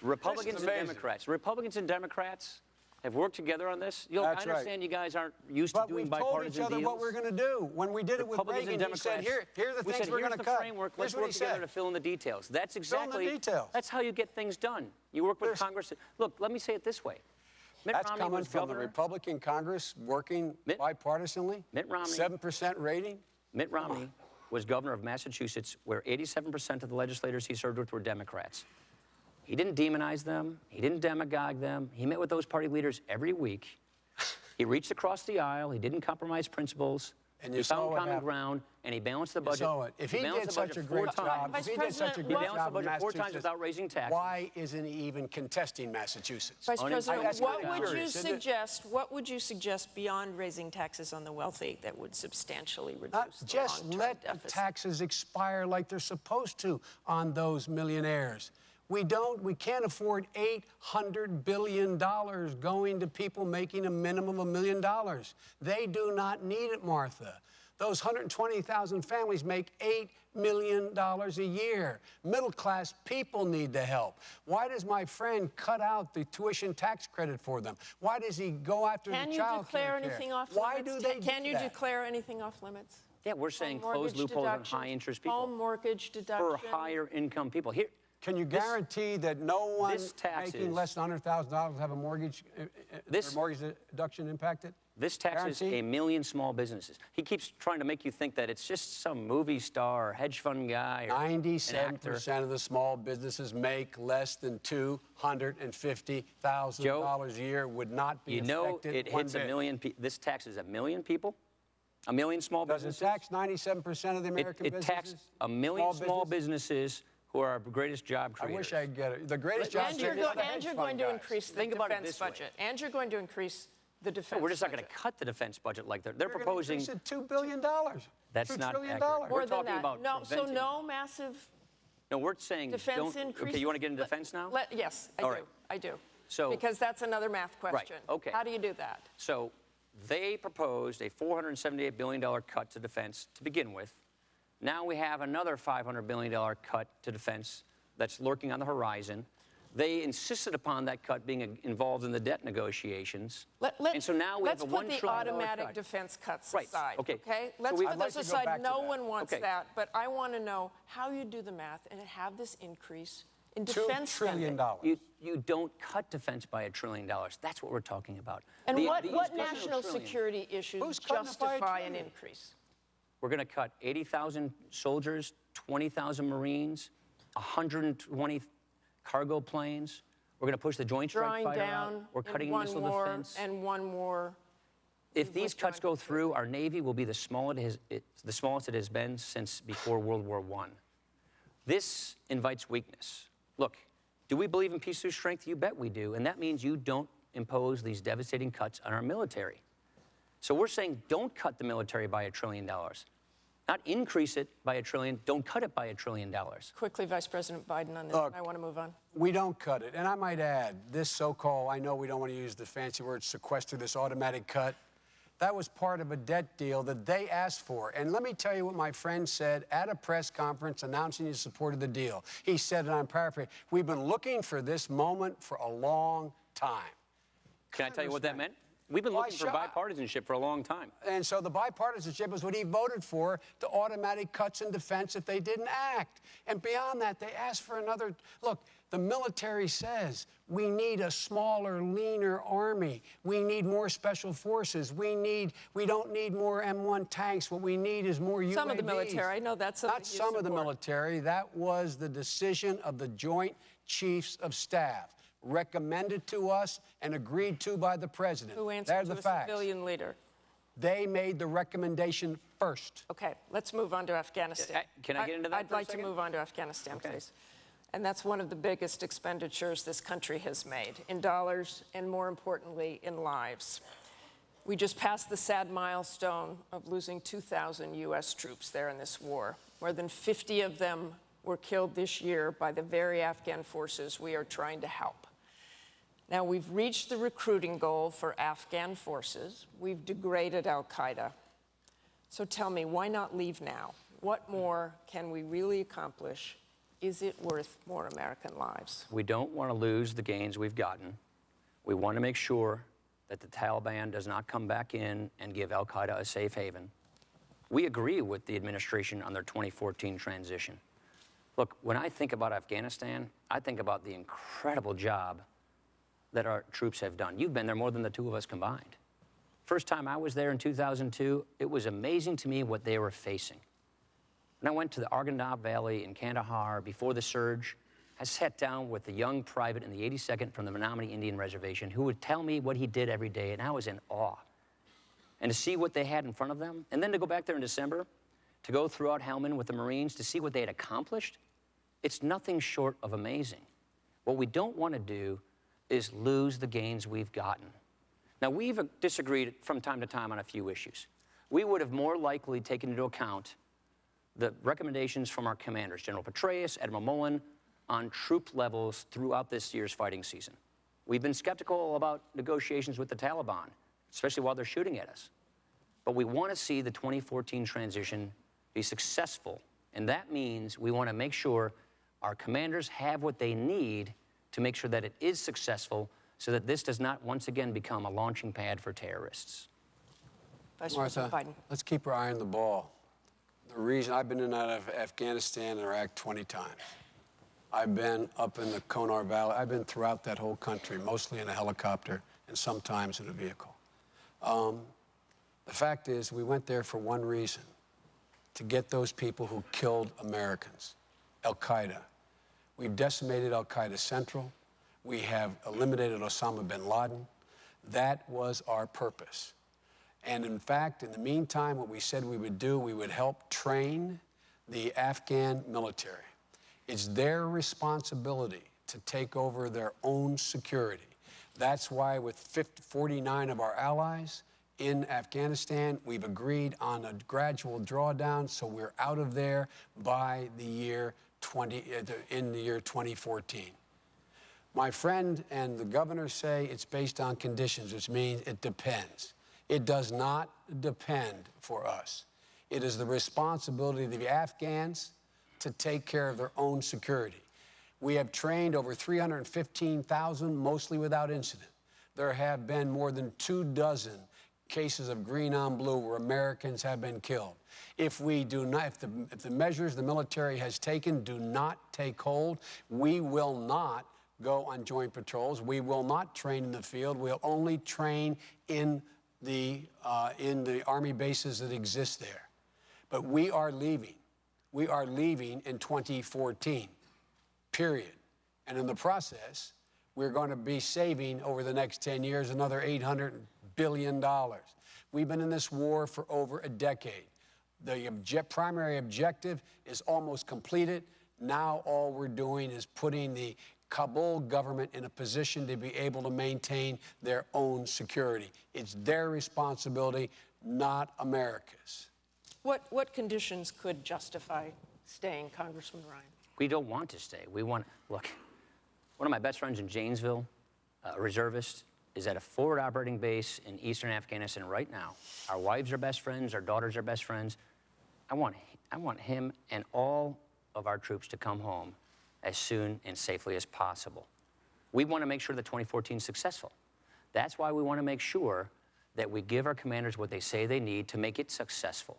Republicans and Democrats have worked together on this. I understand you guys aren't used to doing bipartisan deals. But we've told each other what we're going to do. When we did it with Reagan, he said, here are the things we're going to cut. Framework. Let's work together to fill in the details. That's exactly. Fill in the details. That's how you get things done. You work with Congress. Look, let me say it this way. That's coming from the Republican Congress working bipartisanly. Mitt Romney. 7% rating. Mitt Romney was governor of Massachusetts, where 87% of the legislators he served with were Democrats. He didn't demonize them. He didn't demagogue them. He met with those party leaders every week. He reached across the aisle. He didn't compromise principles. And he found common ground, and he balanced the budget. If he did such a great job, he balanced the budget 4 times without raising taxes. Why isn't he even contesting Massachusetts? Vice President, what would you suggest beyond raising taxes on the wealthy that would substantially reduce the long-term deficit? Just let the taxes expire like they're supposed to on those millionaires. We can't afford $800 billion going to people making a minimum of $1 million. They do not need it, Martha. Those 120,000 families make $8 million a year. Middle-class people need the help. Why does my friend cut out the tuition tax credit for them? Why does he go after the child care? Can you declare anything off limits? Why do they do that? Can you declare anything off limits? Yeah, we're saying close loopholes on high-interest people. Home mortgage deduction. For higher-income people. Here. Can you guarantee that no one making less than $100,000 have a mortgage deduction impacted? This taxes a million small businesses. He keeps trying to make you think that it's just some movie star or hedge fund guy or 97% of the small businesses make less than $250,000 a year, would not be affected. You know it hits a million people. This taxes a million people? A million small businesses? Does it tax 97% of the American businesses? It taxes a million small businesses who are our greatest job creators. I wish I could get it. The greatest job creators. And you're going to increase the defense budget. And you're going to increase the defense budget. We're just not going to cut the defense budget like they're proposing. Increase it $2 billion. That's not accurate. More than that. So no massive. No, we're saying defense increase. Okay, you want to get into defense now? Yes, I do. So because that's another math question. Right. Okay. How do you do that? So they proposed a $478 billion cut to defense to begin with. Now we have another $500 billion cut to defense that's lurking on the horizon. They insisted upon that cut being involved in the debt negotiations. And so now we have a $1 trillion cut. Let's put the automatic defense cuts aside, okay? Let's put those aside. No one wants that. But I want to know how you do the math and have this increase in defense spending. $2 trillion. You don't cut defense by $1 trillion. That's what we're talking about. And what national security issues justify an increase? We're going to cut 80,000 soldiers, 20,000 Marines, 120 cargo planes. We're going to push the Joint Strike Fighter out. We're cutting missile defense. And one more. If these cuts go through, our Navy will be the smallest it has been since before World War I. This invites weakness. Look, do we believe in peace through strength? You bet we do. And that means you don't impose these devastating cuts on our military. So we're saying don't cut the military by $1 trillion. Not increase it by $1 trillion. Don't cut it by $1 trillion. Quickly, Vice President Biden on this. Look, I want to move on. We don't cut it. And I might add, this so-called, I know we don't want to use the fancy word sequester, this automatic cut, that was part of a debt deal that they asked for. And let me tell you what my friend said at a press conference announcing his support of the deal. He said, and I'm paraphrasing, we've been looking for this moment for a long time. Can I tell you what that meant? We've been Well, looking for bipartisanship for a long time. And so the bipartisanship is what he voted for, the automatic cuts in defense if they didn't act. And beyond that, they asked for another. Look, the military says we need a smaller, leaner army. We need more special forces. We don't need more M1 tanks. What we need is more UAVs. Some of the military, I know that's something Not some of the military. That was the decision of the Joint Chiefs of Staff, recommended to us and agreed to by the president. Who answered to a civilian leader? They made the recommendation first. Okay, let's move on to Afghanistan. Can I get into that I'd for a like to second? move on to Afghanistan, Okay. please. And that's one of the biggest expenditures this country has made, in dollars and, more importantly, in lives. We just passed the sad milestone of losing 2,000 U.S. troops there in this war. More than 50 of them were killed this year by the very Afghan forces we are trying to help. Now, we've reached the recruiting goal for Afghan forces. We've degraded al-Qaeda. So tell me, why not leave now? What more can we really accomplish? Is it worth more American lives? We don't want to lose the gains we've gotten. We want to make sure that the Taliban does not come back in and give al-Qaeda a safe haven. We agree with the administration on their 2014 transition. Look, when I think about Afghanistan, I think about the incredible job that our troops have done. You've been there more than the two of us combined. First time I was there in 2002, it was amazing to me what they were facing. When I went to the Arghandab Valley in Kandahar before the surge, I sat down with a young private in the 82nd from the Menominee Indian Reservation who would tell me what he did every day, and I was in awe. And to see what they had in front of them, and then to go back there in December, to go throughout Helmand with the Marines, to see what they had accomplished, it's nothing short of amazing. What we don't want to do is lose the gains we've gotten. Now, we've disagreed from time to time on a few issues. We would have more likely taken into account the recommendations from our commanders, General Petraeus, Admiral Mullen, on troop levels throughout this year's fighting season. We've been skeptical about negotiations with the Taliban, especially while they're shooting at us. But we want to see the 2014 transition be successful, and that means we want to make sure our commanders have what they need to make sure that it is successful so that this does not once again become a launching pad for terrorists. Vice Martha, President Biden. let's keep our eye on the ball. The reason I've been in and out of Afghanistan and Iraq 20 times. I've been up in the Konar Valley. I've been throughout that whole country, mostly in a helicopter and sometimes in a vehicle. The fact is, we went there for one reason, to get those people who killed Americans, al-Qaeda. We've decimated al-Qaeda Central. We have eliminated Osama bin Laden. That was our purpose. And in fact, in the meantime, what we said we would do, we would help train the Afghan military. It's their responsibility to take over their own security. That's why with 49 of our allies in Afghanistan, we've agreed on a gradual drawdown, so we're out of there by the year 2014. My friend and the governor say it's based on conditions, which means it depends. It does not depend for us. It is the responsibility of the Afghans to take care of their own security. We have trained over 315,000, mostly without incident. There have been more than 24 cases of green on blue where Americans have been killed. If the measures the military has taken do not take hold, we will not go on joint patrols. We will not train in the field. We'll only train in the Army bases that exist there. But we are leaving. We are leaving in 2014, period. And in the process, we're going to be saving over the next 10 years another $800 billion. We've been in this war for over a decade. The primary objective is almost completed. Now all we're doing is putting the Kabul government in a position to be able to maintain their own security. It's their responsibility, not America's. What conditions could justify staying, Congressman Ryan? We don't want to stay. We want, look, one of my best friends in Janesville, a reservist, is at a forward operating base in eastern Afghanistan right now. Our wives are best friends, our daughters are best friends. I want him and all of our troops to come home as soon and safely as possible. We want to make sure that 2014 is successful. That's why we want to make sure that we give our commanders what they say they need to make it successful.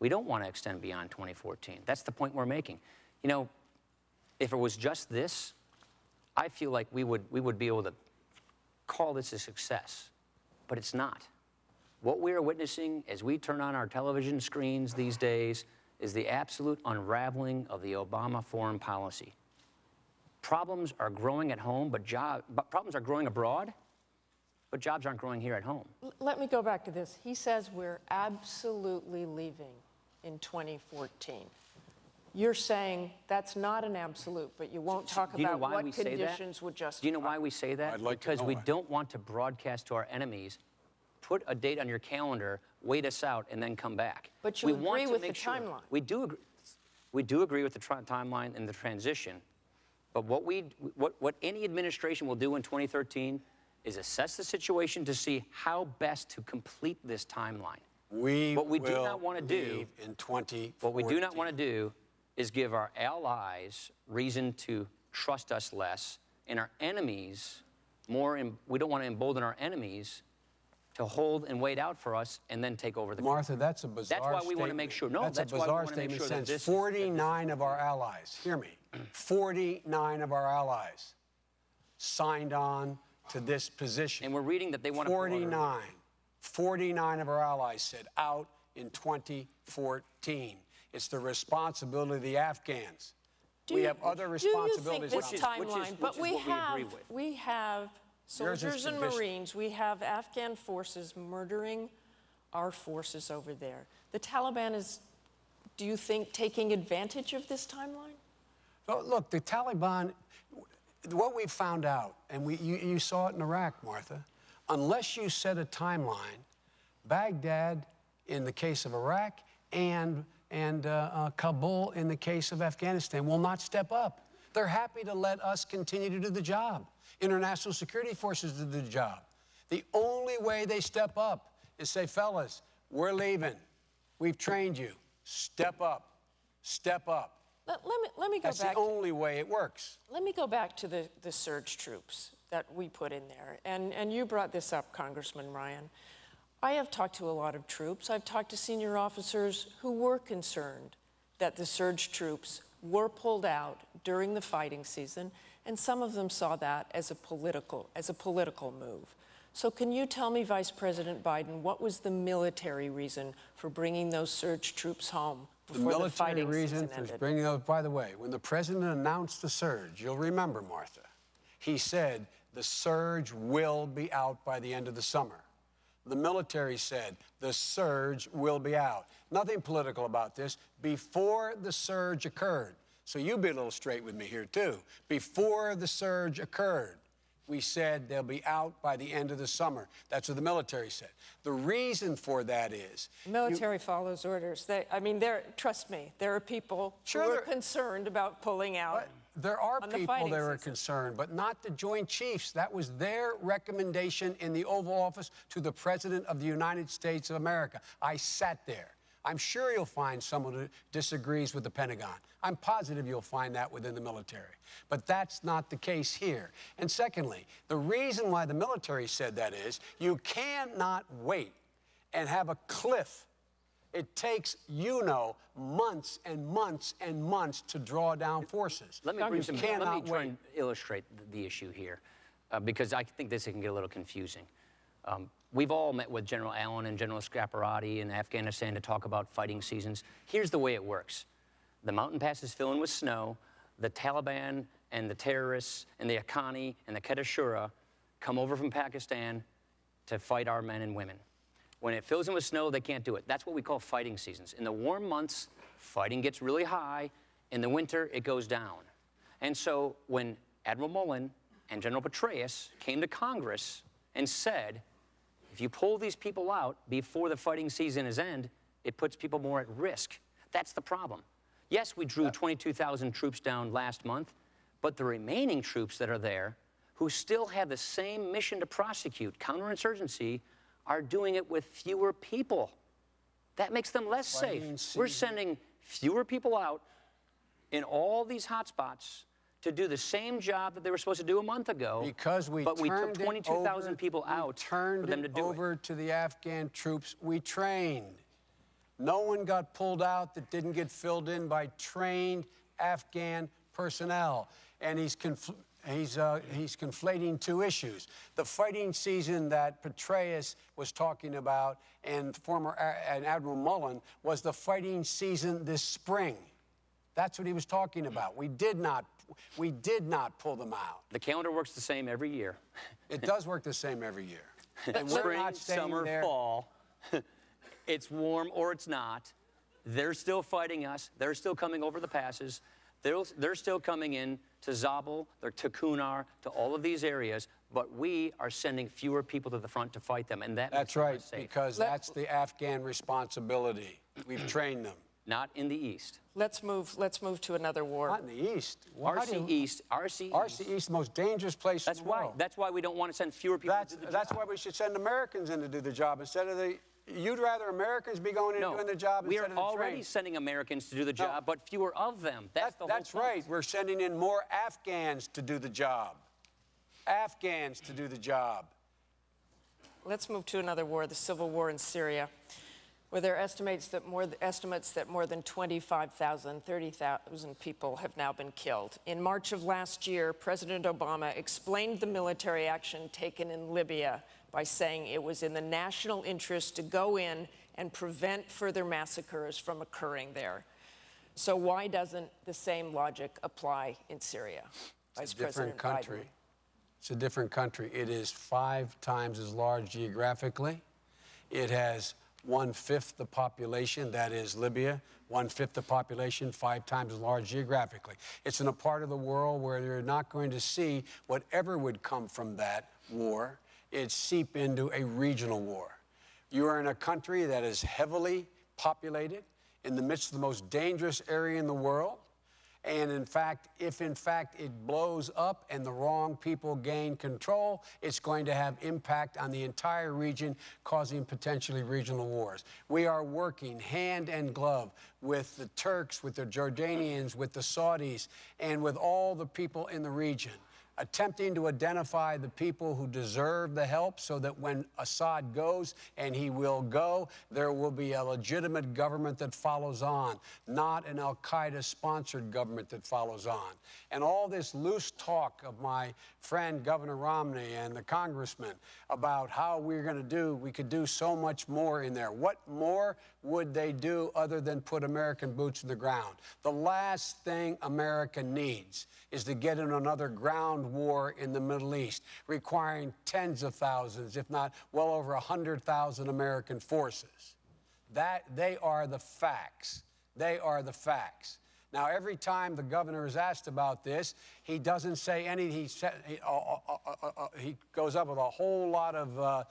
We don't want to extend beyond 2014. That's the point we're making. You know, if it was just this, I feel like we would be able to call this a success, but it's not. What we are witnessing as we turn on our television screens these days is the absolute unraveling of the Obama foreign policy. Problems are growing at home, but problems are growing abroad, but jobs aren't growing here at home. Let me go back to this. He says we're absolutely leaving in 2014. You're saying that's not an absolute, but you won't talk about what conditions would justify. Do you know why we say that? I'd like to know because we why. don't want to broadcast to our enemies, put a date on your calendar, wait us out, and then come back. But you agree with the timeline. We do agree. We do agree with the timeline and the transition. But what any administration will do in 2013 is assess the situation to see how best to complete this timeline. What we do not want to do in 2014. What we do not want to do is give our allies reason to trust us less, and our enemies more. We don't want to embolden our enemies to hold and wait out for us and then take over the country. Martha, that's a bizarre statement. That's why we want to make sure. No, that's a bizarre statement since 49 of our allies, hear me, 49 of our allies signed on to this position. And we're reading that they want to 49 of our allies said out in 2014. It's the responsibility of the Afghans. We have other responsibilities. Do you think this timeline, but we have Yours is soldiers and conditional. Marines, we have Afghan forces murdering our forces over there. The Taliban is, do you think, taking advantage of this timeline? Oh, look, the Taliban, what we found out, and you saw it in Iraq, Martha, unless you set a timeline, Baghdad in the case of Iraq and Kabul in the case of Afghanistan will not step up. They're happy to let us continue to do the job. International security forces do the job. The only way they step up is say, fellas, we're leaving. We've trained you. Step up. Step up. Let me go back. That's the only way it works. Let me go back to the surge troops that we put in there. And you brought this up, Congressman Ryan. I have talked to a lot of troops. I've talked to senior officers who were concerned that the surge troops were pulled out during the fighting season, and some of them saw that as a political move. So can you tell me, Vice President Biden, what was the military reason for bringing those surge troops home before the fighting season ended? The military reason for bringing those, by the way, when the president announced the surge, you'll remember, Martha, he said the surge will be out by the end of the summer. The military said the surge will be out. Nothing political about this. Before the surge occurred, so you be a little straight with me here, too. Before the surge occurred, we said they'll be out by the end of the summer. That's what the military said. The reason for that is... Military follows orders. Trust me, there are people who are concerned about pulling out. There are people that are concerned, but not the Joint Chiefs. That was their recommendation in the Oval Office to the President of the United States of America. I sat there. I'm sure you'll find someone who disagrees with the Pentagon. I'm positive you'll find that within the military. But that's not the case here. And secondly, the reason why the military said that is you cannot wait and have a cliff. It takes, months and months and months to draw down forces. Let me try and illustrate the issue here, because I think this can get a little confusing. We've all met with General Allen and General Scaparrotti in Afghanistan to talk about fighting seasons. Here's the way it works. The mountain passes fill in with snow. The Taliban and the terrorists and the Haqqani and the Quetta Shura come over from Pakistan to fight our men and women. When it fills in with snow, they can't do it. That's what we call fighting seasons. In the warm months, fighting gets really high. In the winter, it goes down. And so when Admiral Mullen and General Petraeus came to Congress and said, if you pull these people out before the fighting season is end, it puts people more at risk. That's the problem. Yes, we drew 22,000 troops down last month, but the remaining troops that are there, who still have the same mission to prosecute, counterinsurgency, are doing it with fewer people. That makes them less safe. We're sending fewer people out in all these hotspots to do the same job that they were supposed to do a month ago. Because we but we took turned it 22,000 over- people out we turned for them to it do over it. to the Afghan troops we trained. No one got pulled out that didn't get filled in by trained Afghan personnel. And he's conflating two issues. The fighting season that Petraeus was talking about and Admiral Mullen was the fighting season this spring. That's what he was talking about. We did not pull them out. The calendar works the same every year. It does work the same every year. And we're Spring, not staying summer, there. fall. It's warm or it's not. They're still fighting us. They're still coming over the passes. They're still coming in to Zabul, to Kunar, to all of these areas, but we are sending fewer people to the front to fight them, and That's right, because that's the Afghan responsibility. We've trained them. Not in the East. Let's move to another war. Not in the East. RC East, the most dangerous place in the world. That's why we don't want to send fewer people to do the job. That's why we should send Americans in to do the job instead of the... You'd rather Americans be going in and doing the job we instead of are the already trained. sending Americans to do the job, but fewer of them. That's the whole point. Right. We're sending in more Afghans to do the job. Afghans to do the job. Let's move to another war, the civil war in Syria, where there are estimates that more than 25,000, 30,000 people have now been killed. In March of last year, President Obama explained the military action taken in Libya by saying it was in the national interest to go in and prevent further massacres from occurring there. So why doesn't the same logic apply in Syria? It's a different country. It's a different country. It is 5 times as large geographically. It has 1/5 the population, that is Libya, 1/5 the population, 5 times as large geographically. It's in a part of the world where you're not going to see whatever would come from that war. It seep into a regional war. You are in a country that is heavily populated in the midst of the most dangerous area in the world. And in fact, if in fact it blows up and the wrong people gain control, it's going to have impact on the entire region, causing potentially regional wars. We are working hand and glove with the Turks, with the Jordanians, with the Saudis, and with all the people in the region, attempting to identify the people who deserve the help so that when Assad goes, and he will go, there will be a legitimate government that follows on, not an al-Qaeda-sponsored government that follows on. And all this loose talk of my friend Governor Romney and the congressman about how we could do so much more in there. What more would they do other than put American boots in the ground? The last thing America needs is to get in another ground war in the Middle East, requiring tens of thousands, if not well over 100,000 American forces. They are the facts. They are the facts. Now, every time the governor is asked about this, he doesn't say anything. He goes up with a whole lot of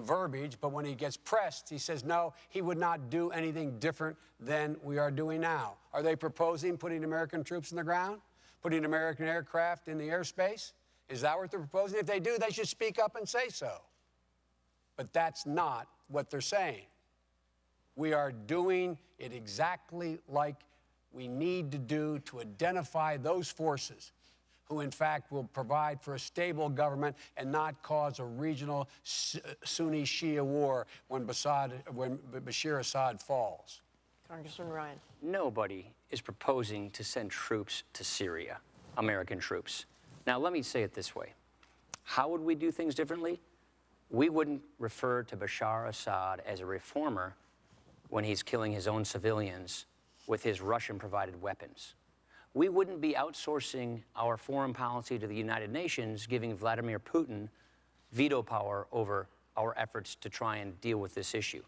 verbiage, but when he gets pressed, he says, no, he would not do anything different than we are doing now. Are they proposing putting American troops in the ground? Putting American aircraft in the airspace? Is that what they're proposing? If they do, they should speak up and say so. But that's not what they're saying. We are doing it exactly like we need to do to identify those forces who, in fact, will provide for a stable government and not cause a regional Sunni-Shia war when Bashir Assad falls. Congressman Ryan. Nobody is proposing to send troops to Syria, American troops. Now, let me say it this way. How would we do things differently? We wouldn't refer to Bashar Assad as a reformer when he's killing his own civilians with his Russian-provided weapons. We wouldn't be outsourcing our foreign policy to the United Nations, giving Vladimir Putin veto power over our efforts to try and deal with this issue.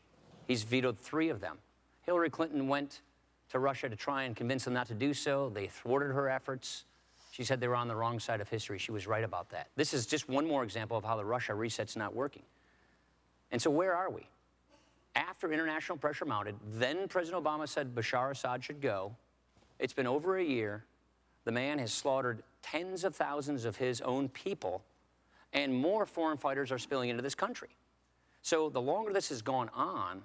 He's vetoed 3 of them. Hillary Clinton went to Russia to try and convince them not to do so. They thwarted her efforts. She said they were on the wrong side of history. She was right about that. This is just one more example of how the Russia reset's not working. And so where are we? After international pressure mounted, then President Obama said Bashar Assad should go. It's been over a year. The man has slaughtered tens of thousands of his own people, and more foreign fighters are spilling into this country. So the longer this has gone on,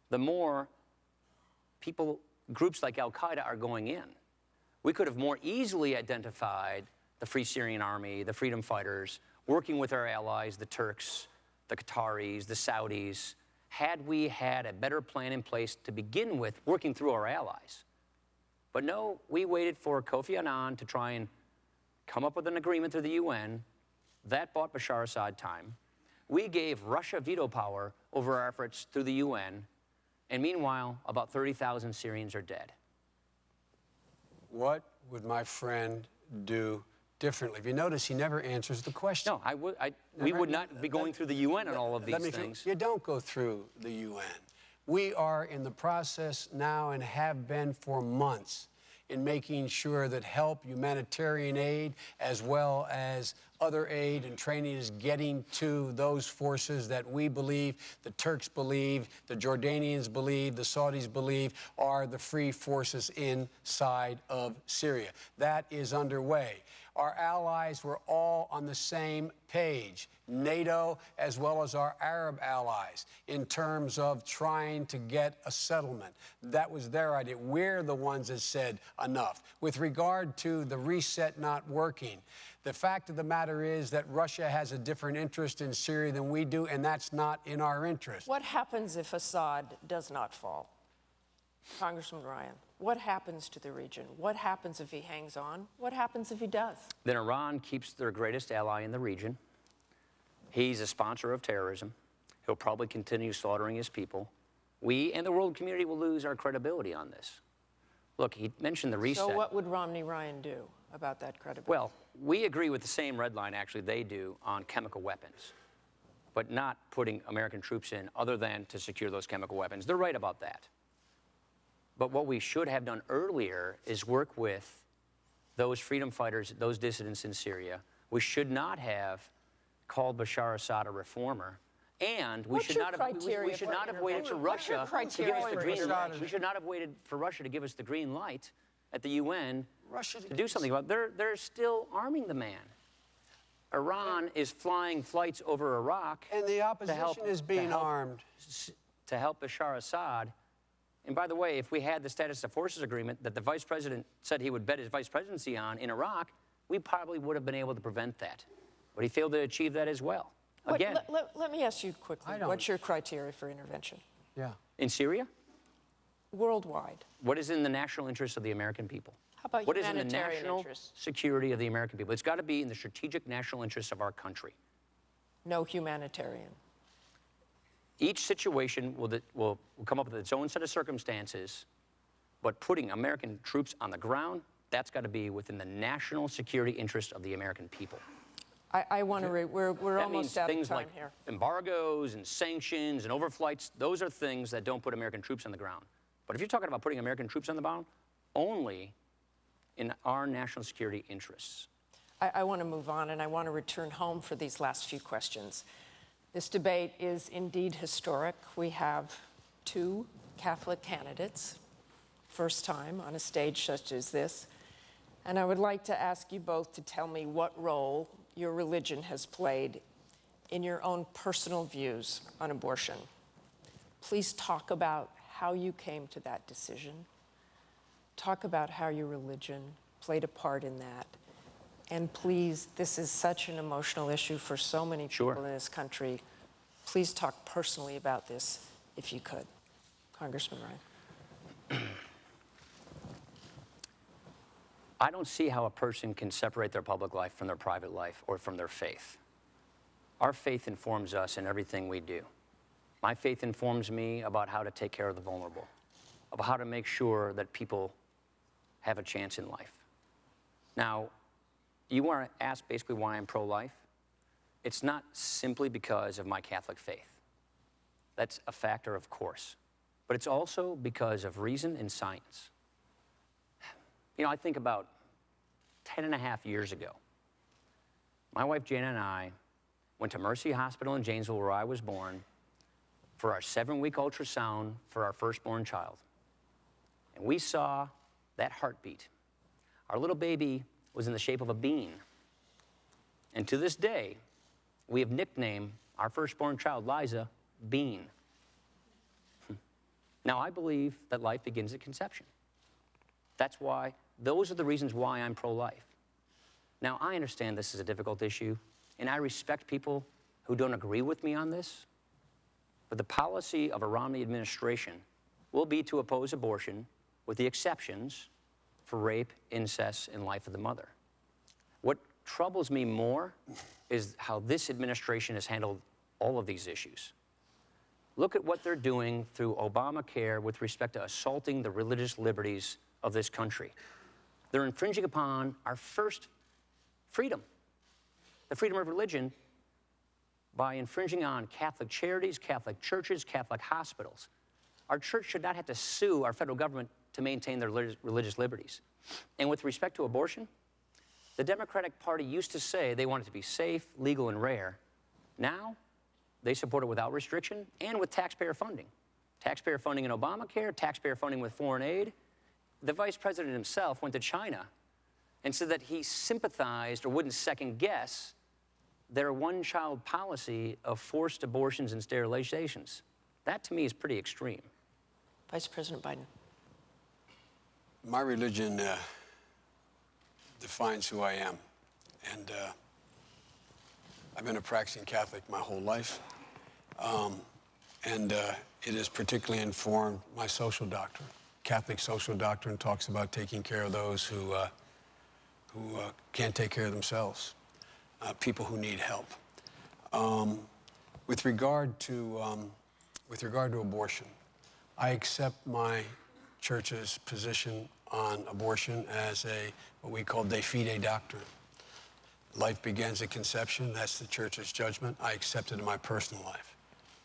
the more groups like al-Qaeda are going in. We could have more easily identified the Free Syrian Army, the freedom fighters, working with our allies, the Turks, the Qataris, the Saudis, had we had a better plan in place to begin with, working through our allies. But no, we waited for Kofi Annan to try and come up with an agreement through the UN. That bought Bashar Assad time. We gave Russia veto power over our efforts through the UN, and meanwhile, about 30,000 Syrians are dead. What would my friend do differently? If you notice, he never answers the question. No, we would not be going through the UN on all of these things. You don't go through the UN. We are in the process now and have been for months in making sure that help, humanitarian aid, as well as other aid and training is getting to those forces that we believe, the Turks believe, the Jordanians believe, the Saudis believe are the free forces inside of Syria. That is underway. Our allies were all on the same page, NATO as well as our Arab allies, in terms of trying to get a settlement. That was their idea. We're the ones that said enough. With regard to the reset not working, the fact of the matter is that Russia has a different interest in Syria than we do, and that's not in our interest. What happens if Assad does not fall? Congressman Ryan, what happens to the region? What happens if he hangs on? What happens if he does? Then Iran keeps their greatest ally in the region. He's a sponsor of terrorism. He'll probably continue slaughtering his people. We and the world community will lose our credibility on this. Look, he mentioned the reset. So what would Romney Ryan do about that credibility? Well, we agree with the same red line, actually, they do on chemical weapons, but not putting American troops in other than to secure those chemical weapons. They're right about that. But what we should have done earlier is work with those freedom fighters, those dissidents in Syria. We should not have called Bashar Assad a reformer. And we should not have waited for Russia to give us the green light. We should not have waited for Russia to give us the green light at the UN to do something about it. They're still arming the man. Iran is flying flights over Iraq. And the opposition is being armed. To help Bashar Assad. And by the way, if we had the status of forces agreement that the vice president said he would bet his vice presidency on in Iraq, we probably would have been able to prevent that. But he failed to achieve that as well. Again, let me ask you quickly, what's your criteria for intervention? Yeah. in Syria? Worldwide. What is in the national interest of the American people? How about what is in the humanitarian national interests? security of the American people? It's got to be in the strategic national interests of our country. No humanitarian. Each situation will come up with its own set of circumstances, but putting American troops on the ground, that's got to be within the national security interest of the American people. I want to, we're That almost means out of things time like here. embargoes and sanctions and overflights. Those are things that don't put American troops on the ground. But if you're talking about putting American troops on the ground, only in our national security interests. I want to move on, and I want to return home for these last few questions. This debate is indeed historic. We have two Catholic candidates, first time on a stage such as this. And I would like to ask you both to tell me what role your religion has played in your own personal views on abortion. Please talk about how you came to that decision. Talk about how your religion played a part in that. And please, this is such an emotional issue for so many people in this country. Please talk personally about this, if you could. Congressman Ryan. I don't see how a person can separate their public life from their private life or from their faith. Our faith informs us in everything we do. My faith informs me about how to take care of the vulnerable, about how to make sure that people have a chance in life. Now, you want to ask basically why I'm pro-life? It's not simply because of my Catholic faith. That's a factor, of course. But it's also because of reason and science. You know, I think about 10.5 years ago, my wife Jana and I went to Mercy Hospital in Janesville, where I was born, for our 7-week ultrasound for our firstborn child. And we saw that heartbeat. Our little baby was in the shape of a bean. And to this day, we have nicknamed our firstborn child, Liza, Bean. Now, I believe that life begins at conception. That's why Those are the reasons why I'm pro-life. Now, I understand this is a difficult issue, and I respect people who don't agree with me on this, but the policy of a Romney administration will be to oppose abortion with the exceptions for rape, incest, and life of the mother. What troubles me more is how this administration has handled all of these issues. Look at what they're doing through Obamacare with respect to assaulting the religious liberties of this country. They're infringing upon our first freedom, the freedom of religion, by infringing on Catholic charities, Catholic churches, Catholic hospitals. Our church should not have to sue our federal government to maintain their religious liberties. And with respect to abortion, the Democratic Party used to say they want it to be safe, legal, and rare. Now, they support it without restriction and with taxpayer funding. Taxpayer funding in Obamacare, taxpayer funding with foreign aid. The vice president himself went to China and said that he sympathized or wouldn't second guess their one-child policy of forced abortions and sterilizations. That, to me, is pretty extreme. Vice President Biden. My religion defines who I am. And I've been a practicing Catholic my whole life. It has particularly informed my social doctrine. Catholic social doctrine talks about taking care of those who can't take care of themselves, people who need help. With regard to abortion, I accept my church's position on abortion as what we call de fide doctrine. Life begins at conception. That's the church's judgment. I accept it in my personal life.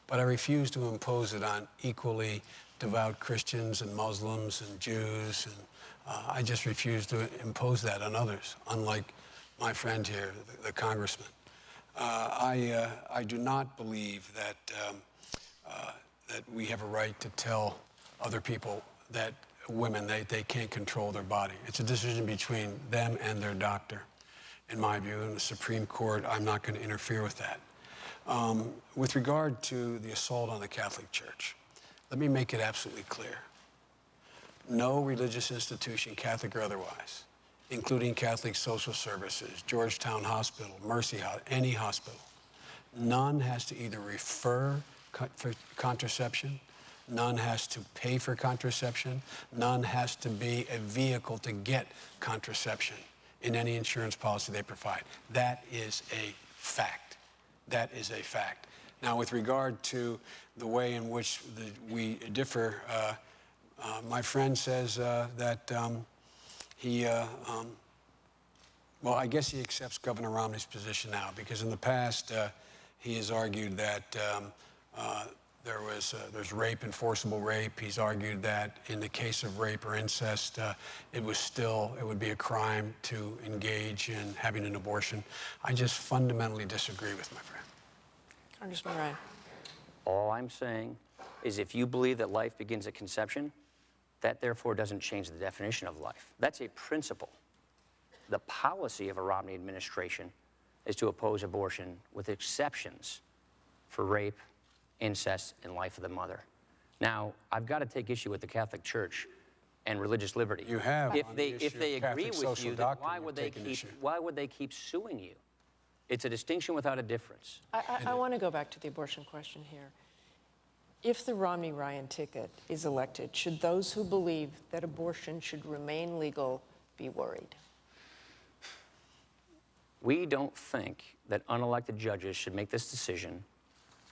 But I refuse to impose it on equally devout Christians and Muslims and Jews. And I just refuse to impose that on others, unlike my friend here, the congressman. I do not believe that we have a right to tell other people that women, they can't control their body. It's a decision between them and their doctor. In my view, in the Supreme Court, I'm not going to interfere with that. With regard to the assault on the Catholic Church, let me make it absolutely clear. No religious institution, Catholic or otherwise, including Catholic Social Services, Georgetown Hospital, Mercy Hospital, any hospital, none has to either refer for contraception, none has to pay for contraception, none has to be a vehicle to get contraception in any insurance policy they provide. That is a fact. That is a fact. Now, with regard to the way in which we differ, my friend says that well, I guess he accepts Governor Romney's position now, because in the past he has argued that there's rape, enforceable rape. He's argued that in the case of rape or incest, it would be a crime to engage in having an abortion. I just fundamentally disagree with my friend. Congressman Ryan. All I'm saying is if you believe that life begins at conception, that therefore doesn't change the definition of life. That's a principle. The policy of a Romney administration is to oppose abortion with exceptions for rape, incest, and life of the mother. Now, I've got to take issue with the Catholic Church and religious liberty. You have. If they agree with you, then why would they keep suing you? It's a distinction without a difference. I want to go back to the abortion question here. If the Romney-Ryan ticket is elected, should those who believe that abortion should remain legal be worried? We don't think that unelected judges should make this decision,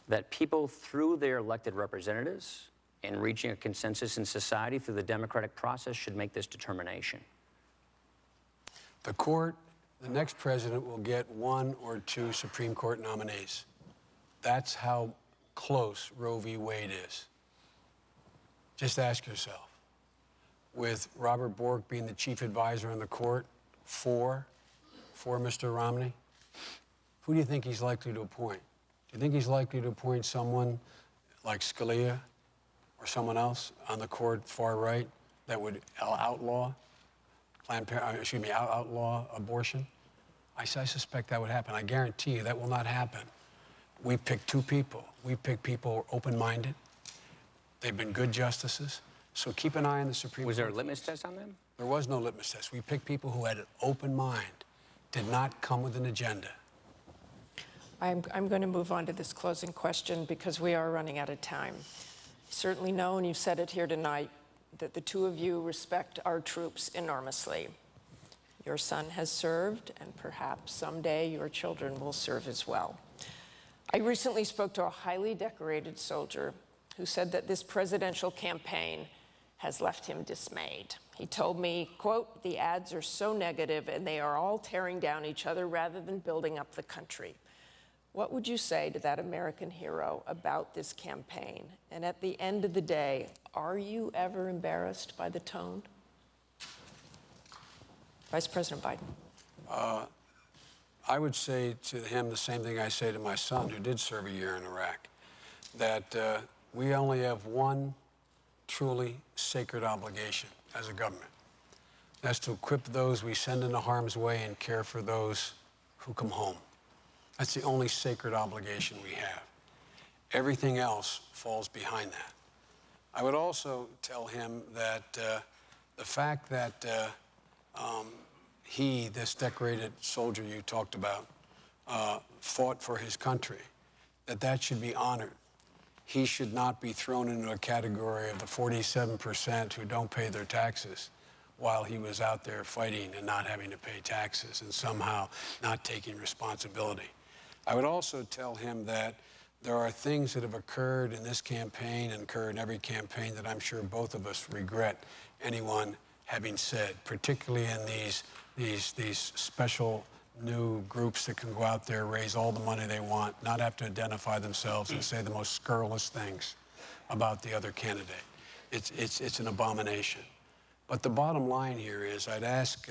that people through their elected representatives and reaching a consensus in society through the democratic process should make this determination. The court, the next president will get 1 or 2 Supreme Court nominees. That's how close Roe v. Wade is. Just ask yourself, with Robert Bork being the chief advisor in the court for Mr. Romney, who do you think he's likely to appoint? Do you think he's likely to appoint someone like Scalia or someone else on the court far right that would outlaw abortion? I suspect that would happen. I guarantee you that will not happen. We picked 2 people. We picked people who are open-minded. They've been good justices. So keep an eye on the Supreme Court. Was there a litmus test on them? There was no litmus test. We picked people who had an open mind, did not come with an agenda. I'm going to move on to this closing question because we are running out of time. You certainly know, and you've said it here tonight, that the two of you respect our troops enormously. Your son has served, and perhaps someday your children will serve as well. I recently spoke to a highly decorated soldier who said that this presidential campaign has left him dismayed. He told me, quote, "The ads are so negative and they are all tearing down each other rather than building up the country." What would you say to that American hero about this campaign? And at the end of the day, are you ever embarrassed by the tone? Vice President Biden. I would say to him the same thing I say to my son, who did serve a year in Iraq, that we only have one truly sacred obligation as a government. That's to equip those we send into harm's way and care for those who come home. That's the only sacred obligation we have. Everything else falls behind that. I would also tell him that the fact that he, this decorated soldier you talked about, fought for his country, that should be honored. He should not be thrown into a category of the 47% who don't pay their taxes while he was out there fighting and not having to pay taxes and somehow not taking responsibility. I would also tell him that there are things that have occurred in this campaign and occur in every campaign that I'm sure both of us regret anyone having said, particularly in these special new groups that can go out there, raise all the money they want, not have to identify themselves and say the most scurrilous things about the other candidate. It's an abomination. But the bottom line here is I'd ask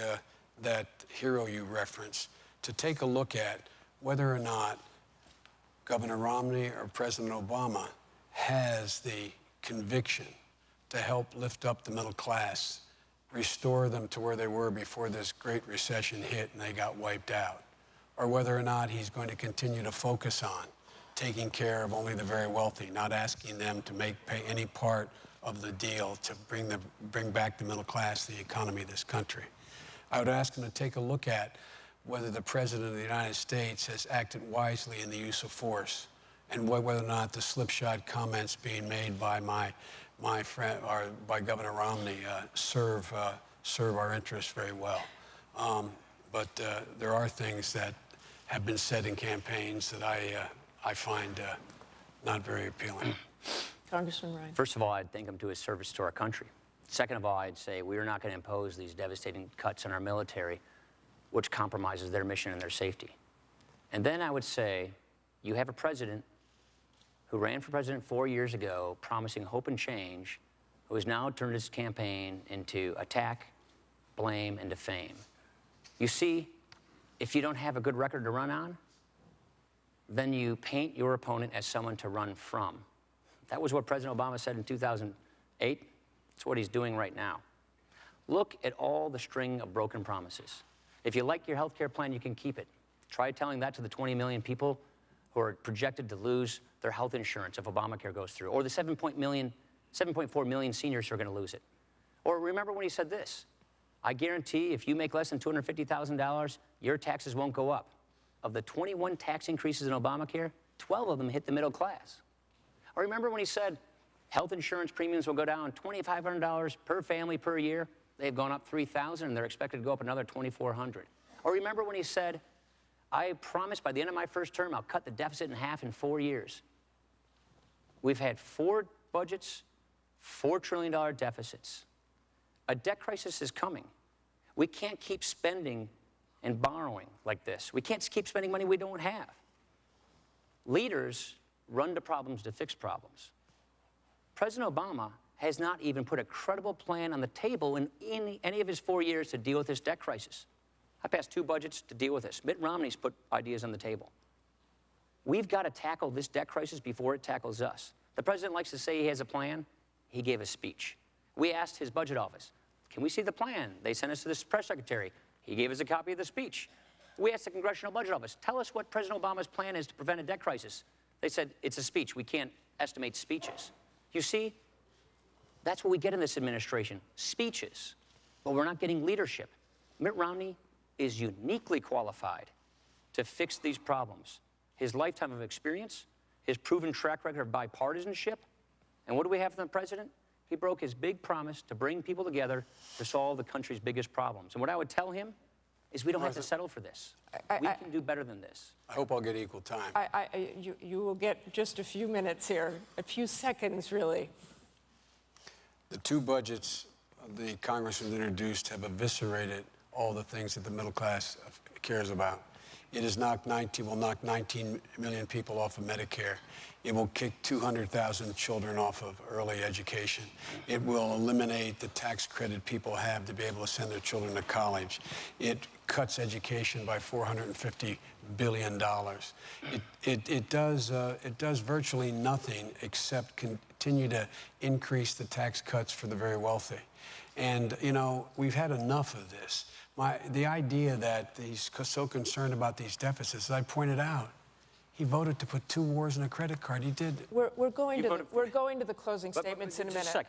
that hero you reference to take a look at whether or not Governor Romney or President Obama has the conviction to help lift up the middle class, restore them to where they were before this great recession hit and they got wiped out, or whether or not he's going to continue to focus on taking care of only the very wealthy, not asking them to pay any part of the deal to bring back the middle class, the economy of this country. I would ask him to take a look at whether the President of the United States has acted wisely in the use of force, and whether or not the slipshod comments being made by my friend, or by Governor Romney, serve our interests very well. But there are things that have been said in campaigns that I find not very appealing. Congressman Ryan. First of all, I'd thank him to his service to our country. Second of all, I'd say we are not going to impose these devastating cuts on our military, which compromises their mission and their safety. And then I would say, you have a president who ran for president 4 years ago, promising hope and change, who has now turned his campaign into attack, blame, and defame. You see, if you don't have a good record to run on, then you paint your opponent as someone to run from. That was what President Obama said in 2008. It's what he's doing right now. Look at all the string of broken promises. If you like your health care plan, you can keep it. Try telling that to the 20 million people who are projected to lose their health insurance if Obamacare goes through, or the 7.4 million seniors who are going to lose it. Or remember when he said this, I guarantee if you make less than $250,000, your taxes won't go up. Of the 21 tax increases in Obamacare, 12 of them hit the middle class. Or remember when he said health insurance premiums will go down $2,500 per family per year? They've gone up $3,000, and they're expected to go up another $2,400. Or remember when he said, I promise by the end of my first term, I'll cut the deficit in half in 4 years. We've had 4 budgets, $4 trillion deficits. A debt crisis is coming. We can't keep spending and borrowing like this. We can't keep spending money we don't have. Leaders run to problems to fix problems. President Obama has not even put a credible plan on the table in any of his 4 years to deal with this debt crisis. I passed 2 budgets to deal with this. Mitt Romney's put ideas on the table. We've got to tackle this debt crisis before it tackles us. The president likes to say he has a plan. He gave a speech. We asked his budget office, can we see the plan? They sent us to the press secretary. He gave us a copy of the speech. We asked the Congressional Budget Office, tell us what President Obama's plan is to prevent a debt crisis. They said, it's a speech. We can't estimate speeches. You see, that's what we get in this administration, speeches. but we're not getting leadership. Mitt Romney is uniquely qualified to fix these problems. His lifetime of experience, his proven track record of bipartisanship, and what do we have from the president? He broke his big promise to bring people together to solve the country's biggest problems. And what I would tell him is we don't have to settle for this. We can do better than this. I hope I'll get equal time. You will get just a few minutes here, a few seconds, really. The two budgets the Congress has introduced have eviscerated all the things that the middle class cares about. It has will knock 19 million people off of Medicare. It will kick 200,000 children off of early education. It will eliminate the tax credit people have to be able to send their children to college. It cuts education by $450 billion. It does virtually nothing except continue to increase the tax cuts for the very wealthy. And, you know, we've had enough of this. The idea that he's so concerned about these deficits, as I pointed out, he voted to put 2 wars in a credit card. He did. We're going to the closing statements in a minute.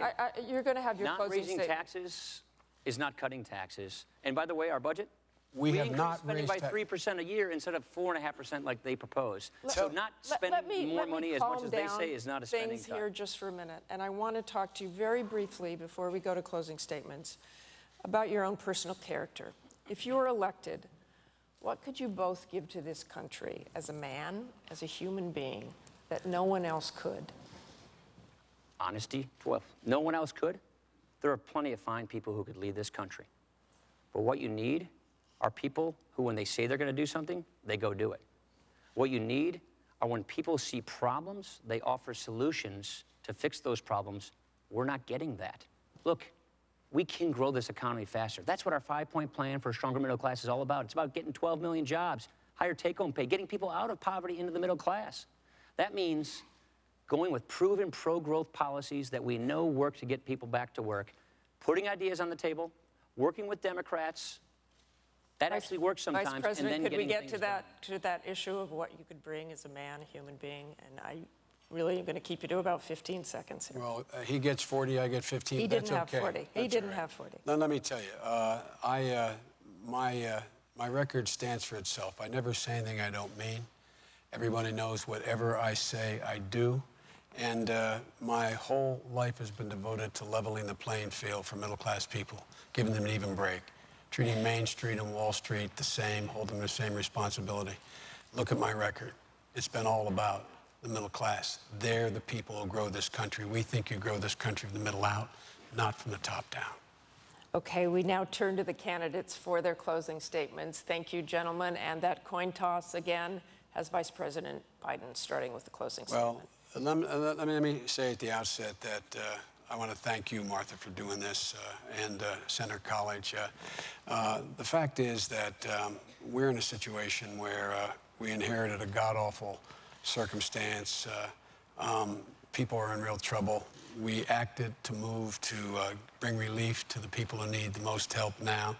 You're going to have your closing statement. Not raising taxes is not cutting taxes. And by the way, our budget, we have not spending by 3% a year instead of 4.5% like they propose. So not spending more money as much as they say is not a spending cut. Things here just for a minute, and I want to talk to you very briefly before we go to closing statements about your own personal character. If you were elected, what could you both give to this country as a man, as a human being, that no one else could? Honesty. Well, no one else could. There are plenty of fine people who could lead this country. But what you need are people who, when they say they're going to do something, they go do it. What you need are when people see problems, they offer solutions to fix those problems. We're not getting that. Look, we can grow this economy faster. That's what our 5-point plan for a stronger middle class is all about. It's about getting 12 million jobs, higher take-home pay, getting people out of poverty into the middle class. That means going with proven pro-growth policies that we know work to get people back to work, putting ideas on the table, working with Democrats. That actually works sometimes. Vice President, and then could we get to that issue of what you could bring as a man, a human being? And I really am going to keep you to about 15 seconds here. Well, he gets 40, I get 15. He didn't have okay. 40. He didn't have 40. Now, let me tell you, my record stands for itself. I never say anything I don't mean. Everybody knows whatever I say, I do. And my whole life has been devoted to leveling the playing field for middle-class people, giving them an even break, treating Main Street and Wall Street the same, holding them the same responsibility. Look at my record. It's been all about the middle class. They're the people who grow this country. We think you grow this country from the middle out, not from the top down. Okay, we now turn to the candidates for their closing statements. Thank you, gentlemen. And that coin toss, again, has Vice President Biden starting with the closing statement. Well, let me say at the outset that I want to thank you, Martha, for doing this, and Senator College. The fact is that we're in a situation where we inherited a god-awful circumstance. People are in real trouble. We acted to move to bring relief to the people who need the most help now.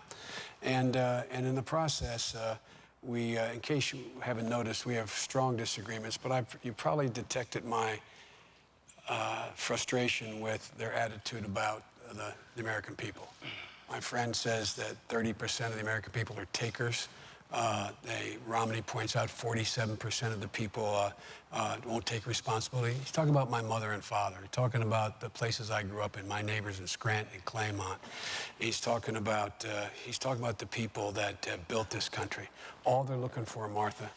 And in the process, we, in case you haven't noticed, we have strong disagreements, but you probably detected my frustration with their attitude about the American people. My friend says that 30% of the American people are takers. Romney points out 47% of the people won't take responsibility. He's talking about my mother and father. He's talking about the places I grew up in, my neighbors in Scranton and Claymont. He's talking about the people that built this country. All they're looking for, Martha,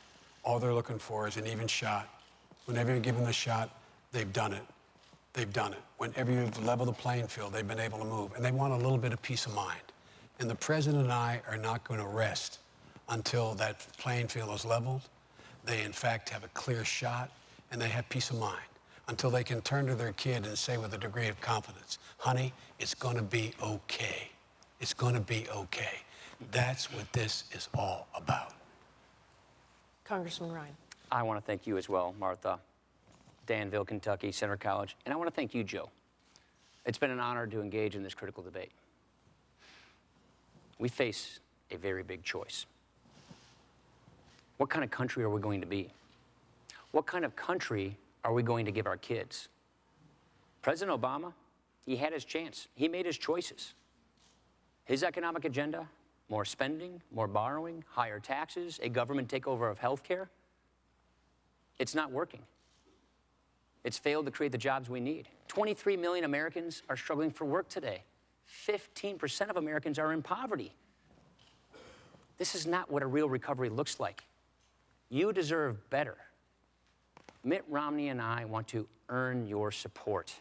all they're looking for is an even shot. Whenever you give them a shot, they've done it. They've done it. Whenever you've leveled the playing field, they've been able to move. And they want a little bit of peace of mind. And the president and I are not going to rest until that playing field is leveled. They, in fact, have a clear shot, and they have peace of mind. Until they can turn to their kid and say with a degree of confidence, honey, it's going to be okay. It's going to be okay. That's what this is all about. Congressman Ryan. I want to thank you as well, Martha, Danville, Kentucky, Senator College, and I want to thank you, Joe. It's been an honor to engage in this critical debate. We face a very big choice. What kind of country are we going to be? What kind of country are we going to give our kids? President Obama, he had his chance. He made his choices. His economic agenda, more spending, more borrowing, higher taxes, a government takeover of health care, it's not working. It's failed to create the jobs we need. 23 million Americans are struggling for work today. 15% of Americans are in poverty. This is not what a real recovery looks like. You deserve better. Mitt Romney and I want to earn your support.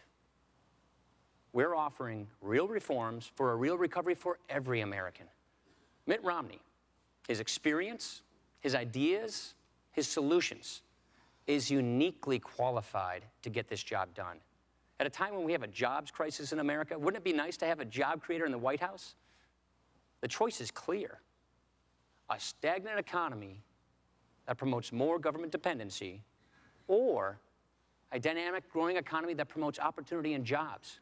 We're offering real reforms for a real recovery for every American. Mitt Romney, his experience, his ideas, his solutions, is uniquely qualified to get this job done. At a time when we have a jobs crisis in America, wouldn't it be nice to have a job creator in the White House? The choice is clear. A stagnant economy that promotes more government dependency, or a dynamic, growing economy that promotes opportunity and jobs.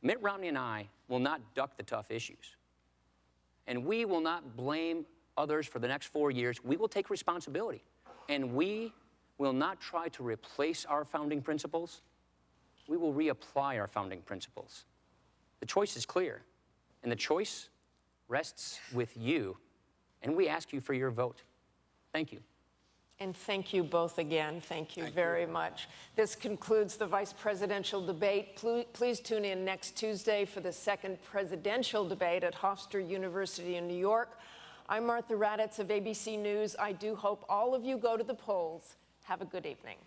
Mitt Romney and I will not duck the tough issues. And we will not blame others for the next 4 years. We will take responsibility. And we will not try to replace our founding principles. We will reapply our founding principles. The choice is clear, and the choice rests with you. And we ask you for your vote. Thank you. And thank you both again. Thank you very much. This concludes the vice presidential debate. Please tune in next Tuesday for the second presidential debate at Hofstra University in New York. I'm Martha Raddatz of ABC News. I do hope all of you go to the polls. Have a good evening.